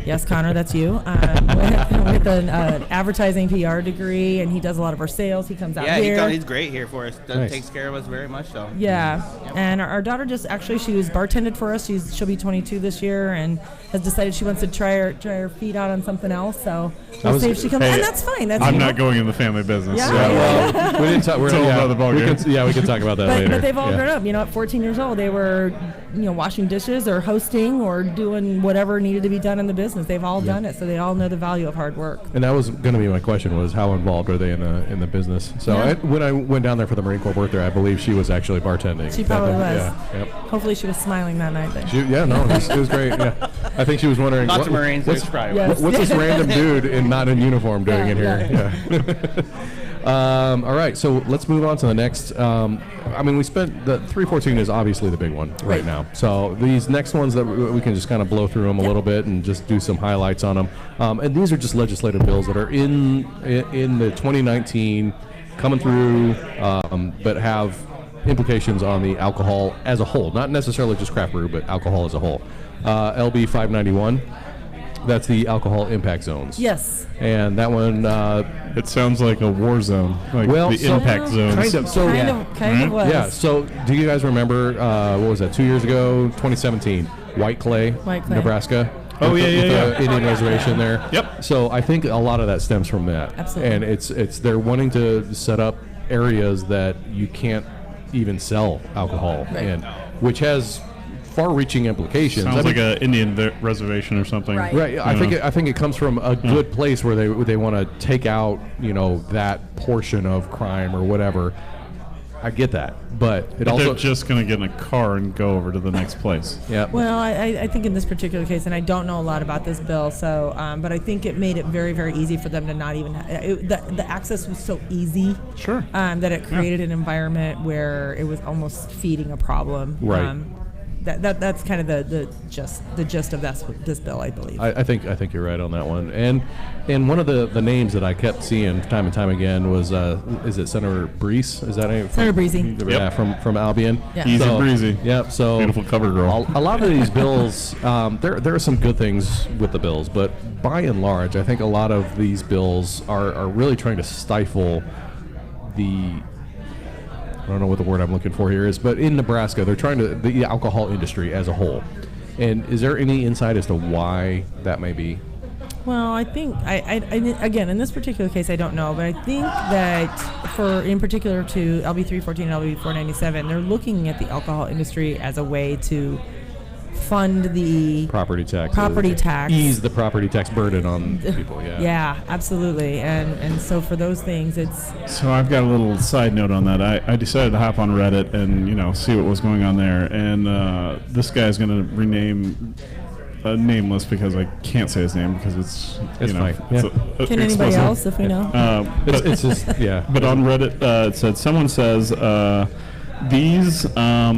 Yes, Connor, that's you. With an advertising PR degree, and he does a lot of our sales. He comes out here. Yeah, he's great here for us. Nice. Takes care of us very much so. Yeah, and our daughter she was bartended for us. She'll be 22 this year, and has decided she wants to try her feet out on something else. So we'll see if she comes. And that's fine. I'm not going in the family business. Yeah. So. Well, we didn't talk. It's all about the ballgame. We can talk about that later. But they've all Yeah. grown up. At 14 years old, they were, washing dishes or hosting or doing whatever needed to be done in the business. They've all done it, so they all know the value of hard work. And that was going to be my question: was how involved are they in the business? So when I went down there for the Marine Corps birthday, I believe she was actually bartending. She probably was. Yeah. Yep. Hopefully, she was smiling that night. Then. It was great. Yeah. I think she was wondering. Lots of Marines. What's, There's probably Yes. what's this random dude in not in uniform doing in here? Yeah. All right, so let's move on to the next. I mean, we spent the 314 is obviously the big one right now. So these next ones that we can just kind of blow through them a little bit and just do some highlights on them. And these are just legislative bills that are in the 2019 coming through, but have implications on the alcohol as a whole, not necessarily just craft brew, but alcohol as a whole. LB 591. That's the alcohol impact zones. Yes. And that one, It sounds like a war zone, like Well, the so- impact zones. kind of. So Kind of was. yeah. So do you guys remember what was that? 2 years ago, 2017, White Clay, Nebraska. Oh, yeah, with yeah, the Indian reservation there. Yep. So I think a lot of that stems from that. Absolutely. And it's they're wanting to set up areas that you can't even sell alcohol in, which has far-reaching implications. Sounds I like mean, an Indian reservation or something. Right. Right. I think it comes from a good place where they want to take out, that portion of crime or whatever. I get that, but it But also they're just going to get in a car and go over to the next place. yeah. Well, I think in this particular case, and I don't know a lot about this bill, so but I think it made it very, very easy for them to not even the access was so easy, Sure. that it created an environment where it was almost feeding a problem. Right. That's kind of the gist of this bill, I believe. I think you're right on that one. And one of the names that I kept seeing time and time again was is it Senator Brees? Is that name? Senator Breezy. Yeah, from Albion. Yeah. Easy breezy. Yep. So Beautiful cover girl. A lot of these bills, there are some good things with the bills, but by and large, I think a lot of these bills are really trying to stifle I don't know what the word I'm looking for here is, but in Nebraska, they're trying to the alcohol industry as a whole. And is there any insight as to why that may be? Well, I think I again in this particular case I don't know, but I think that for in particular to LB 314 and LB 497, they're looking at the alcohol industry as a way to fund the Property tax. Ease the property tax burden on people, yeah. Yeah, absolutely. And so for those things, it's So I've got a little side note on that. I decided to hop on Reddit and see what was going on there. And this guy's going to rename nameless because I can't say his name because it's fine. it's can anybody explicit. else if we know? It's just, yeah. But on Reddit, it said someone says these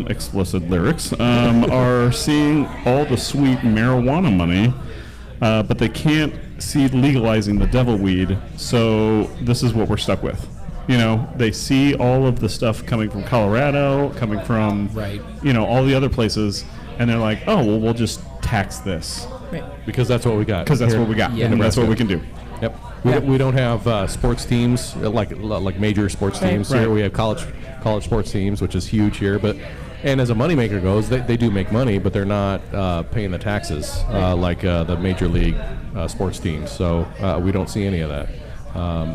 explicit lyrics are seeing all the sweet marijuana money, but they can't see legalizing the devil weed. So this is what we're stuck with. They see all of the stuff coming from Colorado, coming from all the other places, and they're like, oh well, we'll just tax this Because that's what we got. because that's here what we got, Yeah. and that's what we can do. Yep. We don't have sports teams like major sports teams here. Right. We have college sports teams, which is huge here. And as a moneymaker goes, they do make money, but they're not paying the taxes like the major league sports teams. So we don't see any of that.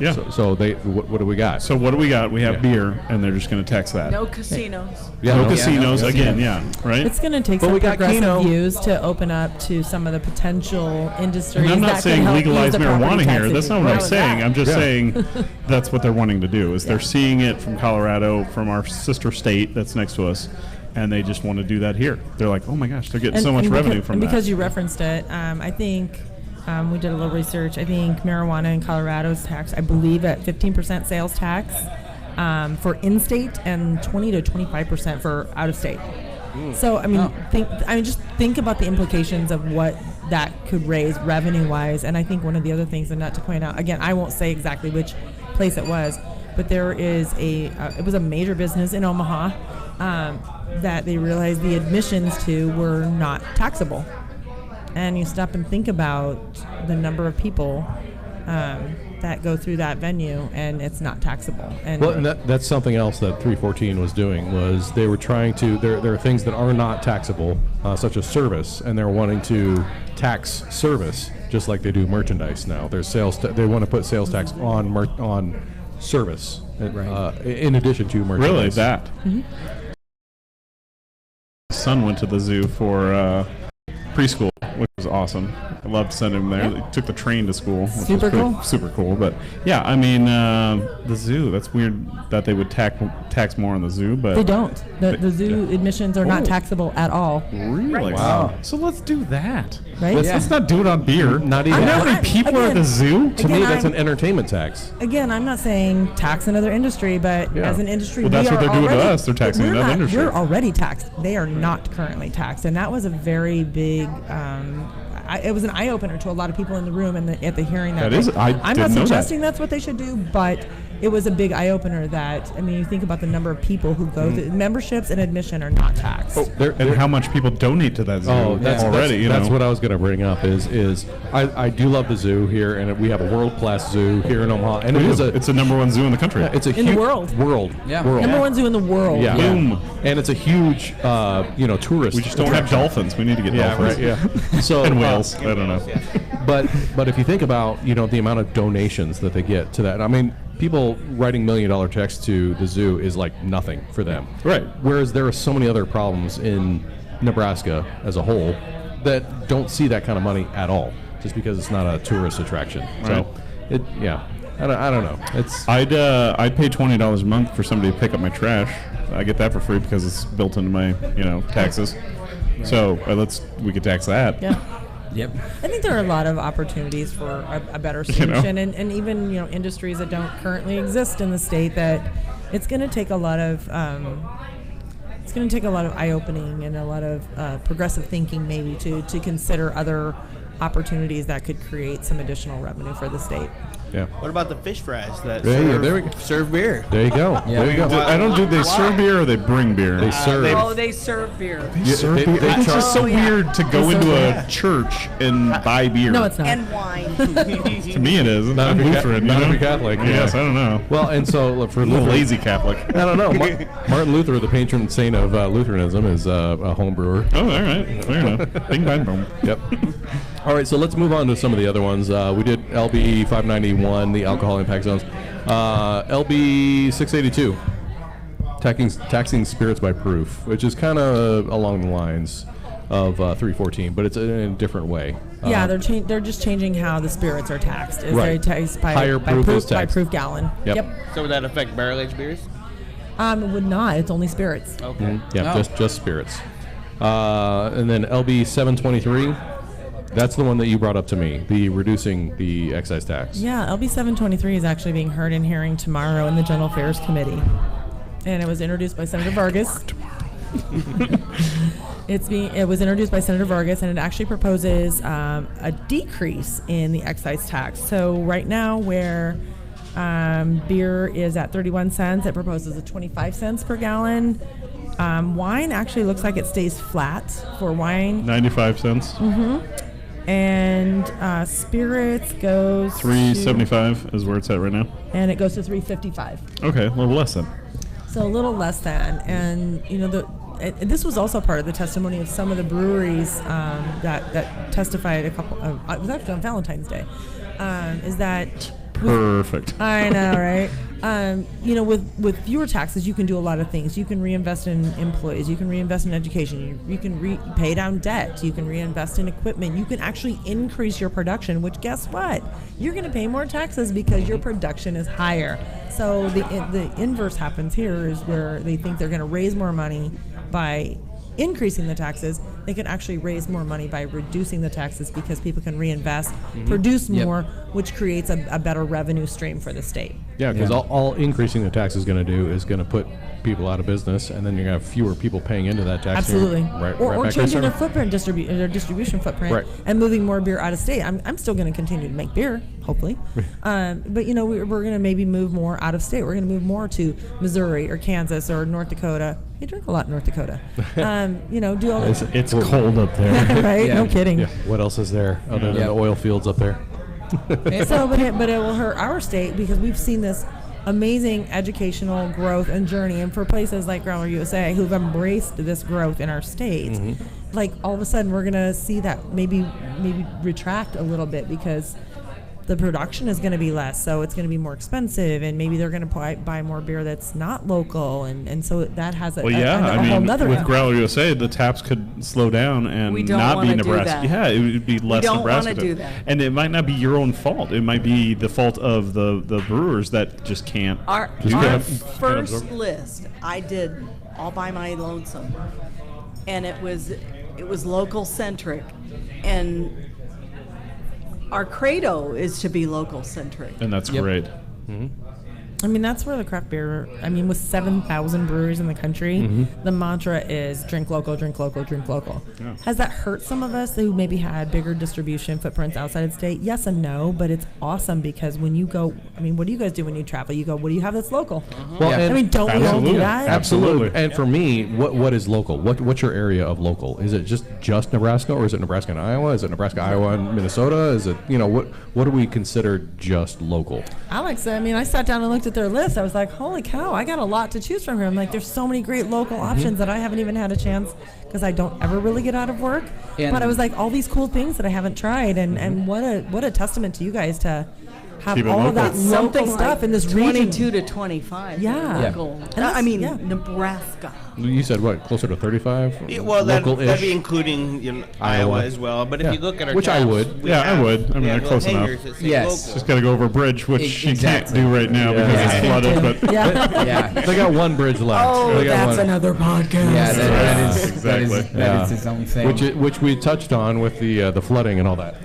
Yeah. So what do we got? So what do we got? We have beer, and they're just going to tax that. No casinos. Yeah, No no- casinos yeah, again, yeah, right? It's going to take But some we got progressive Keno. views to open up to some of the potential industries. And I'm that not could saying help legalize use the property marijuana tax here. That's not what How I'm is saying. that? I'm just Yeah. saying that's what they're wanting to do. Is they're seeing it from Colorado, from our sister state that's next to us, and they just want to do that here. They're like, oh my gosh, they're getting so much revenue from because that. you referenced it, I think we did a little research. I think marijuana in Colorado is taxed, I believe, at 15% sales tax for in-state and 20 to 25% for out-of-state. So I mean, just think about the implications of what that could raise revenue-wise. And I think one of the other things, and not to point out again, I won't say exactly which place it was, but there is it was a major business in Omaha that they realized the admissions to were not taxable. And you stop and think about the number of people that go through that venue, and it's not taxable. And Well, and that's something else that 314 was doing, was they were trying to, there are things that are not taxable, such as service, and they're wanting to tax service just like they do merchandise now. There's they want to put sales tax on service, in addition to merchandise. Really, that? Mm-hmm. Son went to the zoo for preschool which was awesome. I loved sending them there. Yeah. They took the train to school, which Super was pretty, cool. super cool. But yeah, I mean, the zoo. That's weird that they would tax more on the zoo, but They don't. The zoo admissions are not taxable at all. really. Wow. So let's do that. Right? Let's not do it on beer. Not You even. know how many I'm- people are at the again- zoo? To me, Again, that's I'm- an entertainment tax. Again, I'm not saying tax another industry, but Yeah. as an industry, Well, that's we what are they're doing to already, us. They're taxing we're another not- industry. We're already taxed. They are not currently taxed, and that was a very big. It was an eye opener to a lot of people in the room and at the hearing. That is- I I'm didn't not know that. suggesting that's what they should do, but it was a big eye opener. That I mean, you think about the number of people who go. Mm-hmm. Memberships and admission are not taxed. And how much people donate to that zoo already? That's you know? what I was going to bring up. Is I do love the zoo here, and we have a world class zoo here in Omaha, and It's the number one zoo in the country. it's a In the huge world. Yeah. world. Number one zoo in the world. Yeah. Boom. And it's a huge, tourist. We just don't have dolphins. We need to get dolphins. Right, yeah. So And whales. I don't know. But if you think about the amount of donations that they get to that, I mean, people writing $1 million checks to the zoo is like nothing for them. Right. Whereas there are so many other problems in Nebraska as a whole that don't see that kind of money at all, just because it's not a tourist attraction. Right. So, I don't know. It's I'd pay $20 a month for somebody to pick up my trash. I get that for free because it's built into my taxes. So we could tax that. Yeah. Yep. I think there are a lot of opportunities for a better solution, and even industries that don't currently exist in the state. That it's going to take a lot of eye opening and a lot of progressive thinking, maybe to consider other opportunities that could create some additional revenue for the state. yeah. What about the fish fries that There we go. serve beer? There you go. Yeah. There you go. I don't do. They serve beer or they bring beer. They serve. Oh, they serve beer. serve they- beer. they It's just so charge- Oh, yeah. weird to go into a church and buy beer. No, it's not. And wine. To me, it is. Not I'm if you're Lutheran. not you if know? you're Catholic, Yes, yeah. I don't know. Well, and so look, for I'm a Lutheran, lazy Catholic. I don't know. Martin Luther, the patron saint of Lutheranism, is a home brewer. Oh, all right. Fair enough. Bing, bang, boom. Yep. All right, so let's move on to some of the other ones. We did LB 591, the alcohol impact zones. LB 682, taxing spirits by proof, which is kind of along the lines of 314, but it's in a different way. Yeah, they're just changing how the spirits are taxed. Is Right. They're taxed by Higher by proof proof is by taxed. proof gallon. Yep. So would that affect barrel-aged beers? It would not. It's only spirits. Okay. Yeah, Oh. just spirits. And then LB 723, that's the one that you brought up to me, the reducing the excise tax. Yeah, LB 723 is actually being heard in hearing tomorrow in the General Affairs Committee, and it was introduced by Senator Vargas. It was introduced by Senator Vargas, and it actually proposes a decrease in the excise tax. So right now, where beer is at 31 cents, it proposes a 25 cents per gallon. Wine actually looks like it stays flat for wine, 95 cents. and spirits goes $3.75 is where it's at right now. and it goes to $3.55. Okay, a little less than. So a little less than, and this was also part of the testimony of some of the breweries that testified it was actually on Valentine's Day. Is that Perfect. I know, right? With fewer taxes, you can do a lot of things. You can reinvest in employees. You can reinvest in education. You can pay down debt. You can reinvest in equipment. You can actually increase your production, which guess what? You're going to pay more taxes because your production is higher. So the inverse happens here is where they think they're going to raise more money by increasing the taxes. They can actually raise more money by reducing the taxes because people can reinvest, produce more, which creates a better revenue stream for the state. Yeah, because all increasing the tax is going to do is going to put people out of business, and then you're going to have fewer people paying into that tax. Absolutely. Or back changing their there. footprint, their distribution footprint, Right. and moving more beer out of state. I'm still going to continue to make beer, hopefully. But, we're going to maybe move more out of state. We're going to move more to Missouri or Kansas or North Dakota. You drink a lot in North Dakota. Do all this. It's cold up there. Right? Yeah. No kidding. Yeah. What else is there other than Yeah. the oil fields up there? So, but it will hurt our state because we've seen this amazing educational growth and journey, and for places like Growler USA who've embraced this growth in our state, like all of a sudden we're gonna see that maybe retract a little bit because the production is going to be less, so it's going to be more expensive, and maybe they're going to buy more beer that's not local, and so that has a whole nother with impact. Growler USA, the taps could slow down and We don't not be wanna do Nebraska. that. Yeah, it would be less don't Nebraska. wanna do that. And it might not be your own fault. It might be the fault of the brewers that just can't. Our do that. first list I did all by my lonesome, and it was local centric, and our credo is to be local centric. And that's great. I mean, that's where the craft beer, with 7,000 breweries in the country, the mantra is drink local, drink local, drink local. Yeah. Has that hurt some of us who maybe had bigger distribution footprints outside of the state? Yes and no, but it's awesome because when you go, what do you guys do when you travel? You go, what do you have that's local? Well, Don't we all do that? Absolutely. And for me, what is local? What's your area of local? Is it just Nebraska, or is it Nebraska and Iowa? Is it Nebraska, Iowa, and Minnesota? Is it, what do we consider just local? Alex, I sat down and looked at their list. I was like, holy cow, I got a lot to choose from here. I'm like, there's so many great local options that I haven't even had a chance because I don't ever really get out of work. But I was like, all these cool things that I haven't tried, and what a testament to you guys to have Keep it all of that local. local Something stuff like in this region. 22 to 25. Yeah. Local. And that's- yeah. Nebraska. You said what? Closer to 35? Yeah, well, that'd Local-ish? be including Iowa. Iowa as well. But Yeah. if you look at our Which I taps, would. we Yeah, I have- would. I mean, we they're have close little enough. hangers that say Yes. local. Just got to go over a bridge, which you Exactly. can't do right now because it's flooded. But Yeah. Yeah. They got one bridge left. Oh, They got that's one. another podcast. Yeah, that is Exactly. that is its own thing. Which we touched on with the flooding and all that.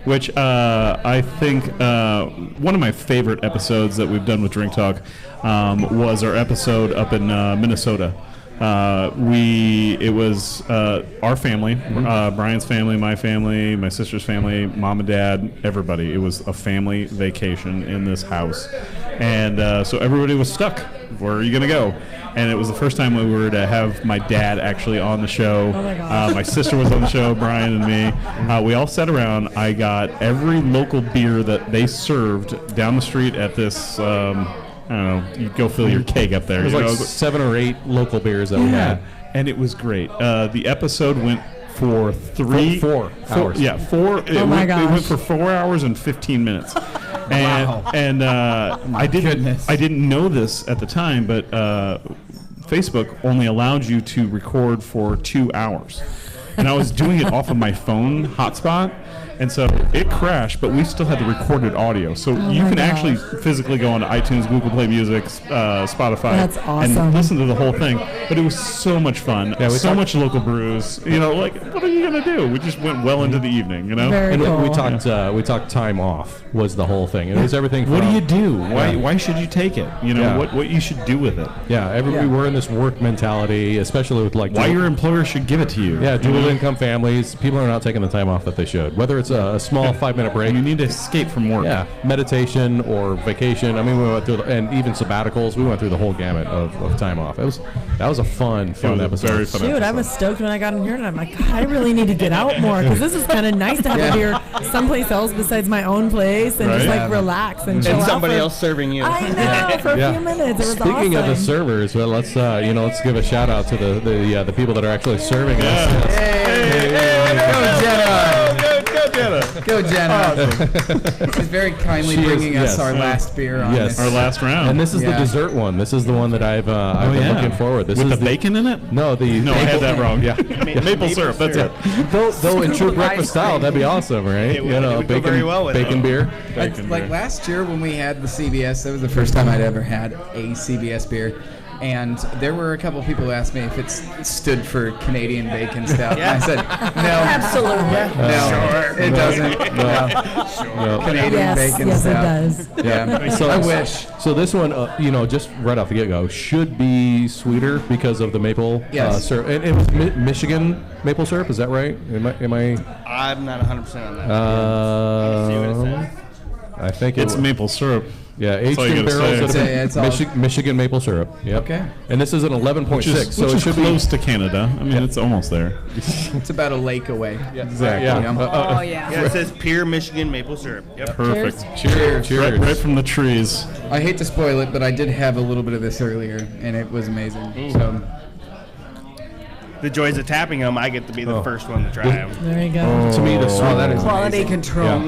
which I think one of my favorite episodes that we've done with Drink Talk was our episode up in Minnesota. It was our family, Brian's family, my sister's family, mom and dad, everybody. It was a family vacation in this house, and so everybody was stuck. Where are you gonna go? And it was the first time we were to have my dad actually on the show. Oh my gosh. My sister was on the show, Brian and me. We all sat around. I got every local beer that they served down the street at this. I don't know. You go fill your keg up there. There's you like know? 7 or 8 local beers that we had. And it was great. The episode went for 4 hours. Yeah, 4. Oh my It went gosh. for 4 hours and 15 minutes. And I goodness. didn't know this at the time, but Facebook only allowed you to record for 2 hours. And I was doing it off of my phone hotspot. And so it crashed, but we still had the recorded audio. So you my can gosh. actually physically go onto iTunes, Google Play Music, Spotify, That's awesome. and listen to the whole thing. But it was so much fun. Yeah, we So talked- much local brews. Like, what are you gonna do? We just went well into the evening. Very And cool. we talked time off was the whole thing. It was everything. What do from- you do? Why should you take it? Yeah. What you should do with it. Yeah, we're in this work mentality, especially with like Why your employer should give it to you. yeah, dual income families. People are not taking the time off that they should. Whether it's a small 5-minute break, You need to escape from work. yeah, meditation or vacation. I mean, we went through and even sabbaticals. We went through the whole gamut of time off. That was a fun It was a episode. very fun Dude, I episode. was stoked when I got in here, and I'm like, God, I really need to get out more because this is kind of nice to have a beer someplace else besides my own place and just Right. like relax and chill And out somebody for- else serving you. I know for a Yeah. few minutes. It was Speaking awesome. of the servers, well, let's give a shout out to the people that are actually serving us. Go, Jenna. She's very kindly She is, bringing us yes. our last beer on Yes. this. Our last round. And this is the Yeah. dessert one. This is the one that I've been looking forward. This With is the bacon in it? No, the No, I had that wrong. Yeah. Maple syrup. That's it. Though in true breakfast style, that'd be awesome, right? It would- it would go bacon, very well with bacon it. beer. Like last year when we had the CBS, that was the first time I'd ever had a CBS beer. And there were a couple people who asked me if it stood for Canadian Bacon Stout. And I said, no. Absolutely. No, it doesn't. No. Canadian Yes, Bacon yes, it Stout. does. Yeah. So I wish. So this one, just right off the get-go, should be sweeter because of the maple Yes. syrup. And it was Michigan maple syrup. Is that right? Am I? I'm not 100% on that. See what it says. I think It's maple syrup. Yeah, aged all you in gotta barrels say. that Yeah, have it's all- Michigan maple syrup. Yep. Okay. And this is an 11.6, so Which it is should close to Canada. I mean, it's almost there. It's about a lake away. Exactly. Yeah. Oh, yeah. Yeah, it says pure Michigan maple syrup. Yep. Perfect. Cheers. Cheers. Right from the trees. I hate to spoil it, but I did have a little bit of this earlier, and it was amazing. So the joys of tapping them, I get to be the first one to try them. There you go. To me, the that is Quality amazing. control.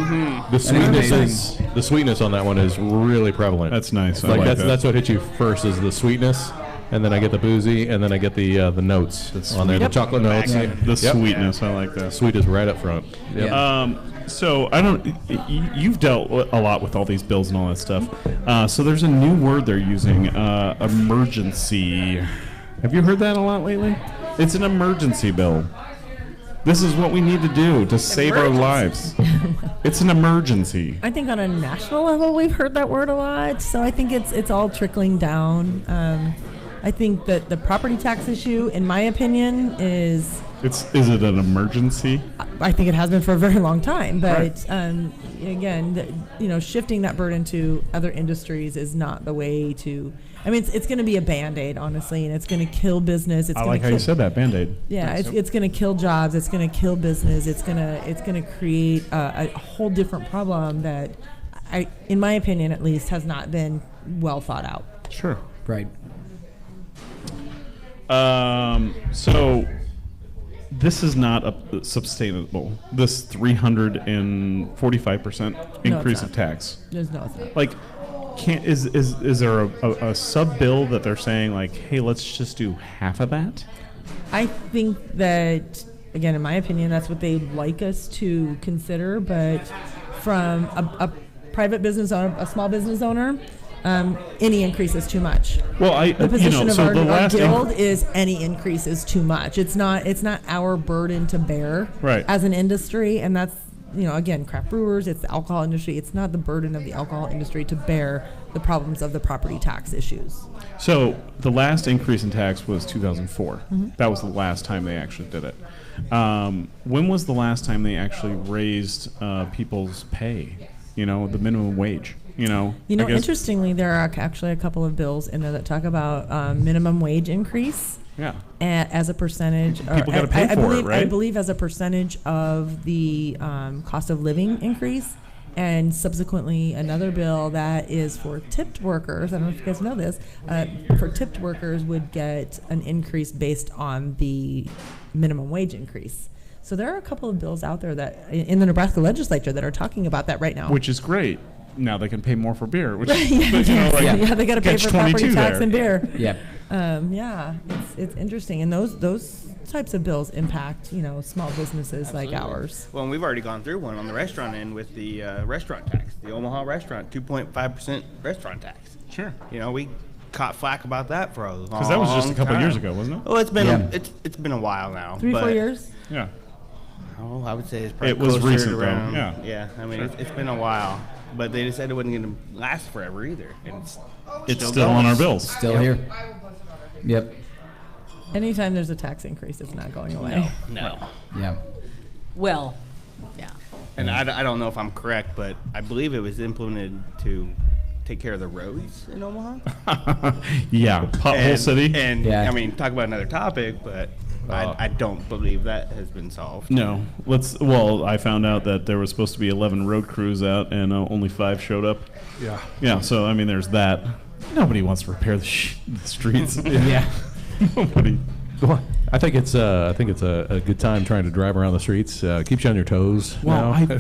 the sweetness on that one is really prevalent. That's nice. I Like, like that's that. that's what hits you first is the sweetness, and then I get the boozy, and then I get the notes on there, the chocolate notes. The Yep. sweetness, I like that. Sweet is right up front. Yep. Yeah. So I don't. You've dealt a lot with all these bills and all that stuff. So there's a new word they're using, emergency. Have you heard that a lot lately? It's an emergency bill. This is what we need to do to save our lives. It's an emergency. I think on a national level we've heard that word a lot, so I think it's all trickling down. I think that the property tax issue, in my opinion, is Is it an emergency? I think it has been for a very long time, but Right. again, shifting that burden to other industries is not the way to. I mean, it's going to be a Band-Aid, honestly, and it's going to kill business. It's I gonna like how kill, you said that, Band-Aid. Yeah, it's going to kill jobs. It's going to kill business. It's going to create a whole different problem that, in my opinion, at least, has not been well thought out. Sure. Right. So this is not sustainable. This 345% increase not. of tax. There's no thought. Like, is there a sub bill that they're saying like, hey, let's just do half of that? I think that, again, in my opinion, that's what they'd like us to consider. But from a private business owner, a small business owner, any increase is too much. Well, The position of so our, the our last guild is any increase is too much. It's not our burden to bear Right. as an industry, and that's again, craft brewers. It's the alcohol industry. It's not the burden of the alcohol industry to bear the problems of the property tax issues. So the last increase in tax was 2004. That was the last time they actually did it. When was the last time they actually raised people's pay? The minimum wage. I guess- Interestingly, there are actually a couple of bills in there that talk about minimum wage increase. Yeah. As a percentage, People gotta pay I for it, believe, right? I believe as a percentage of the cost of living increase, and subsequently another bill that is for tipped workers. I don't know if you guys know this. For tipped workers would get an increase based on the minimum wage increase. So there are a couple of bills out there that in the Nebraska legislature that are talking about that right now. Which is great. Now they can pay more for beer. Which yeah, they got to pay for property tax and beer. Yeah. It's interesting, and those types of bills impact small businesses like ours. Well, and we've already gone through one on the restaurant end with the restaurant tax, the Omaha restaurant 2.5% restaurant tax. Sure. We caught flack about that for a long time. Because that was just a couple years ago, wasn't it? Well, it's been Yeah. it's been a while now. 3-4 but- years. Yeah. Oh, I would say it's probably It was closer recent, to though, around, yeah. Yeah, I mean, it's been a while. But they decided it wasn't going to last forever either. And It's still on our bills. Still here. Yep. Anytime there's a tax increase, it's not going away. No. Yeah. Well, yeah. And I don't know if I'm correct, but I believe it was implemented to take care of the roads in Omaha. Yeah. Pothole City. And, Yeah. I mean, talk about another topic, but I don't believe that has been solved. No. Well, I found out that there was supposed to be 11 road crews out, and only 5 showed up. Yeah. Yeah. So I mean, there's that. Nobody wants to repair the streets. Yeah. Nobody. I think it's a good time trying to drive around the streets. Keeps you on your toes. Well, you know?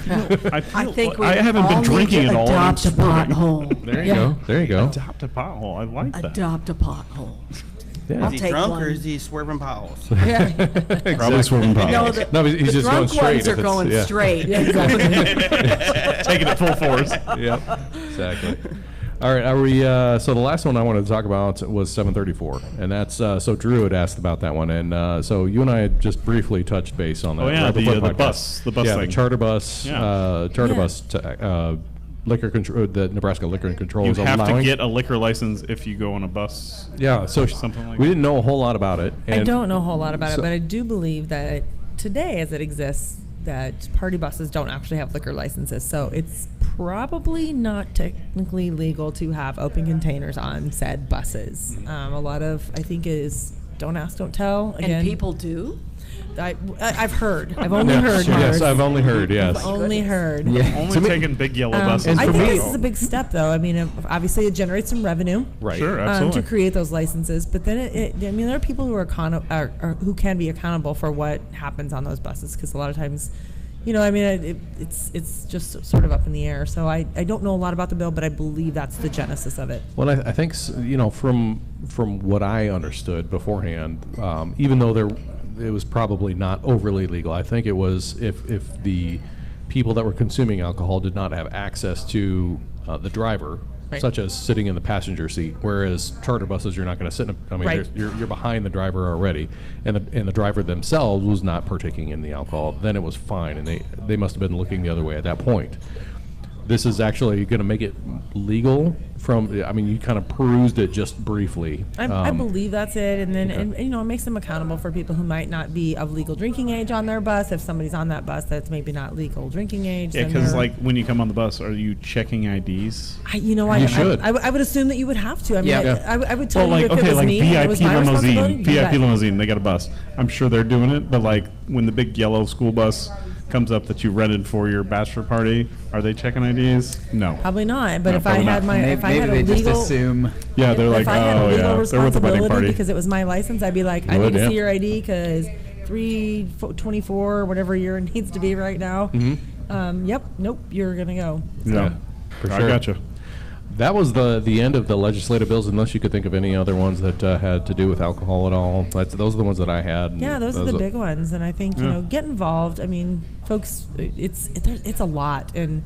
I think we I haven't all been drinking need at to all. and I'm adopt a swerving. pothole. There you go. There you go. Adopt a pothole. I like that. Adopt a pothole. Yeah. I'll Is he take drunk one. or is he swerving potholes? Probably swerving potholes. No, No, but he's the just going drunk straight. ones are if it's- going yeah. straight. Taking it full force. Yep. Exactly. All right. Are we? So the last one I wanted to talk about was 734, and that's so Drew had asked about that one, and so you and I had just briefly touched base on that. Oh yeah, right before the podcast. bus Yeah, thing. the charter bus. Yeah. Charter Yeah. bus. Liquor control. The Nebraska Liquor Control You is have allowing. to get a liquor license if you go on a bus. Yeah. So Something like we that. didn't know a whole lot about it. I and don't know a whole lot about so- it, but I do believe that today, as it exists, that party buses don't actually have liquor licenses. So it's probably not technically legal to have open containers on said buses. A lot of, I think, is don't ask, don't tell. Again, And people do? I've heard. I've only heard. Yes, I've only heard. Yes. Only heard. Yeah. Only taking big yellow buses. I for think me- this is a big step, though. I mean, obviously it generates some revenue. Right. Sure, absolutely. To create those licenses, but then I mean, there are people who are who can be accountable for what happens on those buses, because a lot of times, you know, I mean, it's just sort of up in the air. So I don't know a lot about the bill, but I believe that's the genesis of it. Well, I think you know, from what I understood beforehand, even though it was probably not overly legal, I think it was if the people that were consuming alcohol did not have access to the driver, Right. such as sitting in the passenger seat, whereas charter buses you're not going to sit in. I mean, Right. you're behind the driver already, and the driver themselves was not partaking in the alcohol. Then it was fine, and they must have been looking the other way at that point. This is actually going to make it legal. I mean, you kind of perused it just briefly. I believe that's it, and then and, you know, it makes them accountable for people who might not be of legal drinking age on their bus. If somebody's on that bus that's maybe not legal drinking age, Yeah, then because they're- like when you come on the bus, are you checking IDs? You should. I would assume that you would have to. I mean, Yeah. I would tell Well, like you if it okay, was like me, and it was VIP my responsibility. limousine, you VIP bet. limousine, they got a bus. I'm sure they're doing it, but like when the big yellow school bus comes up that you rented for your bachelor party, are they checking IDs? No. Probably not. But No, if I probably had not. my, if I Maybe had they a just legal, assume. Yeah, they're like, if I had a oh legal yeah, they're with the wedding responsibility party. because it was my license, I'd be like, I You need would, to yeah. see your ID because 3/24 or whatever year it needs to be right now. Yep. Nope. You're gonna go. Yeah, for I sure. gotcha. That was the end of the legislative bills, unless you could think of any other ones that had to do with alcohol at all. Those are the ones that I had. and Yeah, those are the big ones, and I think you know, get involved. I mean, folks, it's a lot, and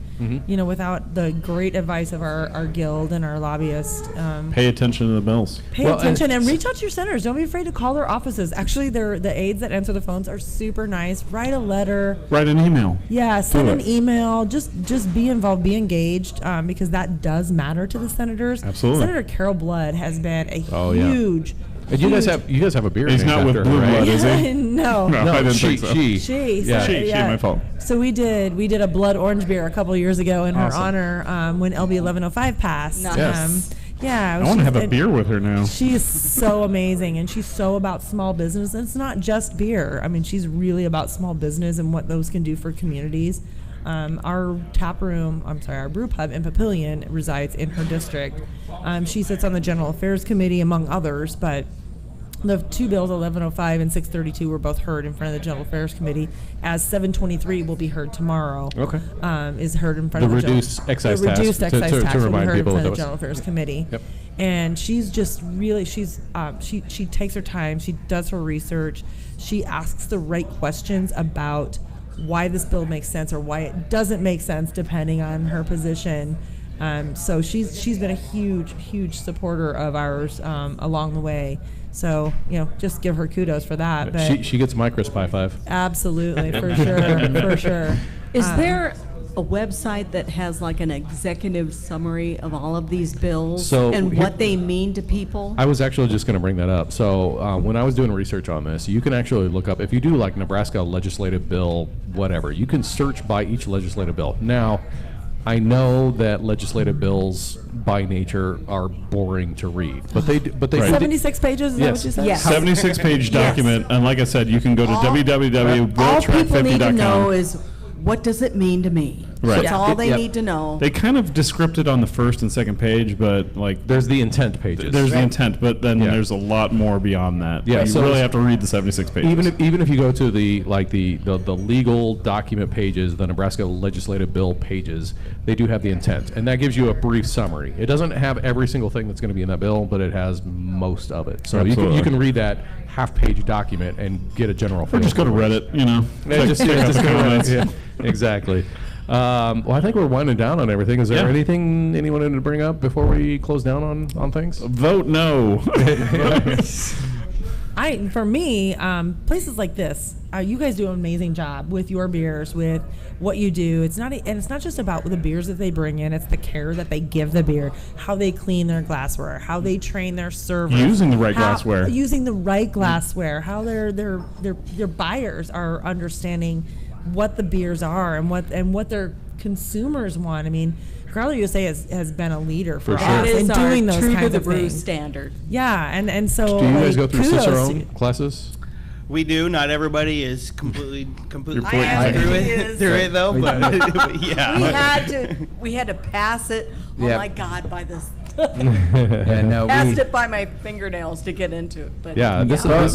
you know, without the great advice of our guild and our lobbyists, Pay attention to the bills. pay Well, attention and reach out to your senators. Don't be afraid to call their offices. Actually, the aides that answer the phones are super nice. Write a letter. Write an email. Yeah, send Do an it. email. Just be involved, be engaged, because that does matter to the senators. Absolutely. Senator Carol Blood has been a Oh, yeah. huge. And you guys have a beer. He's named not with after Blue her, right? Blood, is he? No. No, I didn't she, think so. She. Yeah. So, She, my fault. So we did a blood orange beer a couple years ago in her Awesome. honor when LB 1105 passed. Nice. Yes. Yeah. I want to have a beer with her now. She is so amazing, and she's so about small business. And it's not just beer. I mean, she's really about small business and what those can do for communities. Our brew pub in Papillion resides in her district. She sits on the General Affairs Committee, among others, but the two bills, 1105 and 632, were both heard in front of the General Affairs Committee, as 723 will be heard tomorrow. Okay. Is heard in front The of the reduced excise tax, reduced to- excise to tax will be remind heard in people front that of the was- General Affairs Committee. Yep. And she's just really, she takes her time, she does her research, she asks the right questions about why this bill makes sense or why it doesn't make sense, depending on her position. So she's been a huge supporter of ours along the way. So, you know, just give her kudos for that. But She gets my crisp high five. absolutely, for sure. Is there a website that has like an executive summary of all of these bills So and here- what they mean to people? I was actually just going to bring that up. So when I was doing research on this, you can actually look up, if you do like Nebraska legislative bill, whatever, you can search by each legislative bill. Now, I know that legislative bills by nature are boring to read, but they Right. 76 pages, is that Yes. what you said? Yes. 76-page document, and like I said, you can go to all people need to know www.worldtrack50.com. is, what does it mean to me? Right. That's all they Yep. need to know. They kind of descript it on the first and second page, but like There's the intent pages. there's the intent, but then Yeah. there's a lot more beyond that. Yeah, you so really it's- have to read the 76 pages. Even if you go to the legal document pages, the Nebraska legislative bill pages, they do have the intent, and that gives you a brief summary. It doesn't have every single thing that's going to be in that bill, but it has most of it. So Absolutely. you can read that half-page document and get a general. or feel just go to for it. Reddit, you know. Yeah, just check out go the to comments. Reddit. Yeah, exactly. Well, I think we're winding down on everything. Is there Yeah. anything anyone wanted to bring up before we close down on things? Vote no. For me, places like this, you guys do an amazing job with your beers, with what you do. It's not just about the beers that they bring in. It's the care that they give the beer, how they clean their glassware, how they train their servers, Using the right glassware. using the right glassware, how their buyers are understanding what the beers are and what their consumers want. I mean, Growler USA has been a leader for sure. us That in is our doing those true to kinds the of brew things. standard. Yeah, and so Do you guys like, go through kudos Cicerone to- classes? We do. Not everybody is completely Your point through it though. But yeah, we had to pass it. Oh Yep. my God! By this, Yeah, no, passed it by my fingernails to get into it. But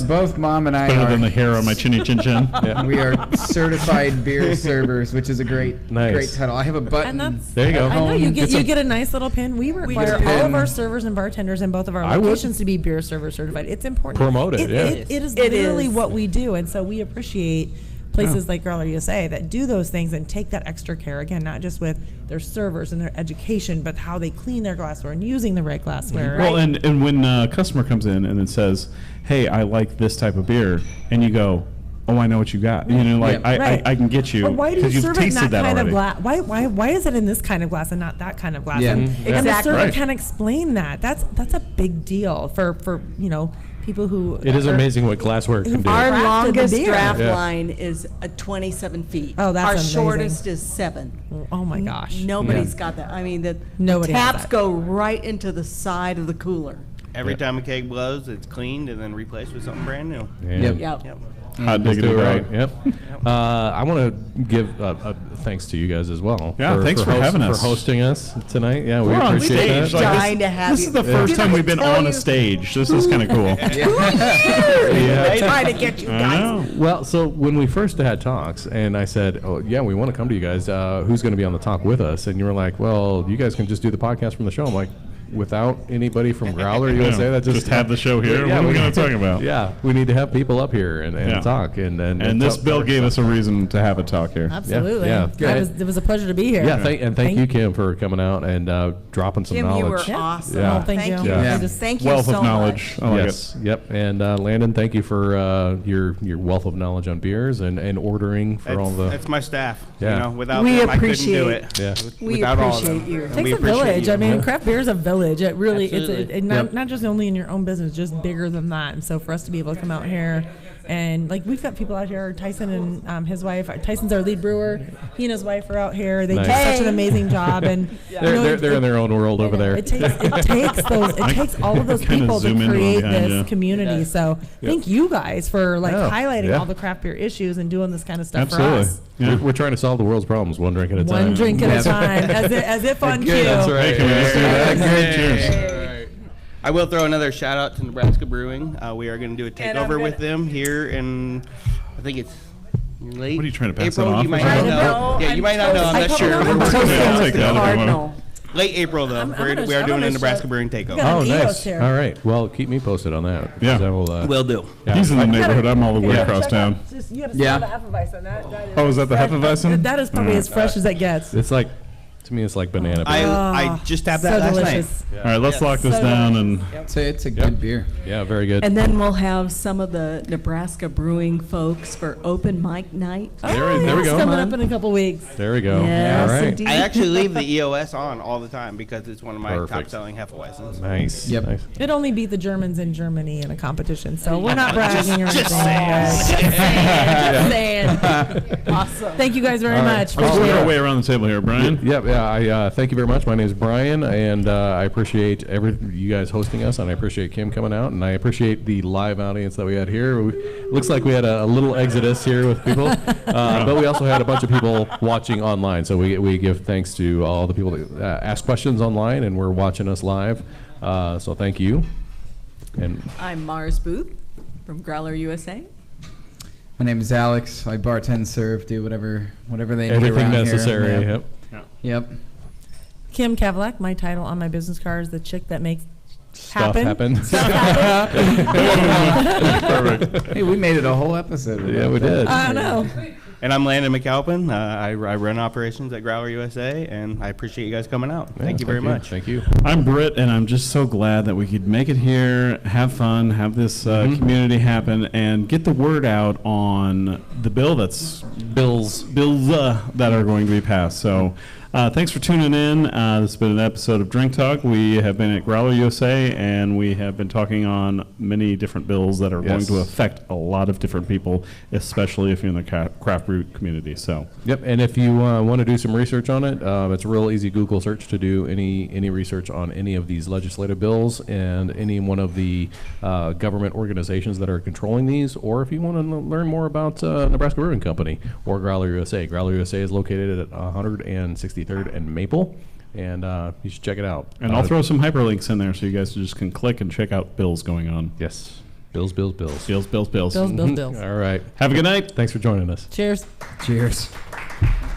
both Mom and I Better are. than the hair on my chinny chin chin. We are certified beer servers, which is a great title. I have a button. And that's, There you go. I know you It's get a nice little pin. We require do. all of our servers and bartenders in both of our I would. locations to be beer server certified. It's important. Promote it, yeah. It is It literally is. what we do, and so we appreciate places like Growler USA that do those things and take that extra care. Again, not just with their servers and their education, but how they clean their glassware and using the right glassware. Well, right? and when a customer comes in and it says, "Hey, I like this type of beer," and you go, "Oh, I know what you got." You know, like Right. I can get you Or why do you because you've serve it in tasted that kind already. of glass? Why is it in this kind of glass and not that kind of glass? Yeah. And, Mhm. and the Exactly. server Right. can explain that. That's a big deal for people who. It is are- amazing what glassware can do. our crafted the longest beer. draft Yeah. line is 27 feet. Oh, that's our amazing. shortest is 7. Oh my gosh. Nobody's got that. I mean, the Nobody has taps that. go right into the side of the cooler. every time a keg blows, it's cleaned and then replaced with something brand new. Yep. Yep. Yep. Hot Let's diggity do it dog. right. Yep. I want to give thanks to you guys as well. Yeah, thanks for having us. For hosting us tonight. Yeah, we We're on appreciate stage. that. Like, Dying to have this you. is the first time we've been Tell on a you- stage. This is kind of cool. Trying to get you I guys. know. Well, so when we first had talks, and I said, "Oh, yeah, we want to come to you guys. Who's going to be on the talk with us?" And you were like, "Well, you guys can just do the podcast from the show." I'm like, "Without anybody from Growler USA, Yeah, that just have the show here. Yeah, what are we going to talk about? Yeah, we need to have people up here and Yeah. talk and And this tell- bill gave us a reason to have a talk here. Absolutely. Yeah. It was a pleasure to be here. Yeah, thank you, Kim, for coming out and dropping some Kim, you knowledge. were awesome. Yeah. Oh, thank you. Yeah. Thank you Wealth so of knowledge. much. I like Yes. Yep. And Landon, thank you for your wealth of knowledge on beers and ordering for all the. That's my staff. Yeah. You know, without We them, I couldn't appreciate- do it. Yeah. We Without all of them. appreciate you. It And takes we a appreciate village. you. I mean, Yeah. craft beer is a village. It really, Absolutely. it's not just only in your own business, just bigger than that. And so for us to be able to come out here and like we've got people out here, Tyson and his wife. Tyson's our lead brewer. He and his wife are out here. They Nice. do such an Hey. amazing job. And They're in their own world over there. It takes all of those kinda people zoom to into create them behind this you. community. So thank you guys for like Yeah. highlighting Yeah. all the craft beer issues and doing this kind of stuff Absolutely. for us. Yeah. We're trying to solve the world's problems one drink at a time. One drink at Yeah. a time, as if on cue. That's right. Hey, can we just do that? Yeah. Cheers. I will throw another shout out to Nebraska Brewing. We are going to do a And I'm takeover gonna- with them here in, I think it's late. What are you trying to pass April. that off You or might something? not know. Yeah, you might not know. I'm I not told sure. them We're I'm working toasting it out. I'll take that if you want. Cardinal. Late April though. I'm We gonna- are I'm doing gonna a Nebraska shut- Brewing got takeover. Oh, an nice. EOS here. All right. Well, keep me posted on that. Yeah. 'cause I will, Will do. yeah. He's in the neighborhood. I'm all the way Yeah. across town. You gotta Yeah. smell the Hefeweizen. That is Oh, is that the fresh. Hefeweizen? That is probably as fresh as it gets. It's like, to me, it's like banana. I beer. I just tapped that So last delicious. night. All right, let's lock this So down and It's a good beer. Yeah, very good. And then we'll have some of the Nebraska brewing folks for open mic night. There we It's go. coming up in a couple weeks. There we go. Yes, All right. indeed. I actually leave the EOS on all the time because it's one of my Perfect. top-selling Hefeweizens. Nice. Yep. Nice. It only beat the Germans in Germany in a competition, so we're not bragging or anything. just saying. Just saying. Awesome. Thank you guys very All right. much. let's Appreciate work our it. way around the table here, Brian. Yep. Yeah. I thank you very much. My name is Brian, and I appreciate you guys hosting us, and I appreciate Kim coming out, and I appreciate the live audience that we had here. Looks like we had a little exodus here with people, but we also had a bunch of people watching online. So we give thanks to all the people that ask questions online and were watching us live. So thank you. And I'm Mars Booth from Growler USA. My name is Alex. I bartend, serve, do whatever they need everything around here. necessary. Yep. Yep. Yep. Kim Kavulak, my title on my business card is the chick that makes Stuff happen. happened. Stuff happen. Perfect. Hey, we made it a whole episode. Yeah, we did. I know. And I'm Landon McAlpin. I run operations at Growler USA, and I appreciate you guys coming out. Thank you very much. Thank you. I'm Britt, and I'm just so glad that we could make it here, have fun, have this community happen, and get the word out on the bills that are going to be passed. So Thanks for tuning in. This has been an episode of Drink Talk. We have been at Growler USA, and we have been talking on many different bills that are going to affect a lot of different people, especially if you're in the craft brew community. So, yep. And if you want to do some research on it, it's a real easy Google search to do any research on any of these legislative bills and any one of the government organizations that are controlling these. Or if you want to learn more about Nebraska Brewing Company or Growler USA. Growler USA is located at 163rd and Maple, and you should check it out. And I'll throw some hyperlinks in there so you guys just can click and check out bills going on. Yes. Bills. Bills. Bills. All right. Have a good night. Thanks for joining us. Cheers. Cheers.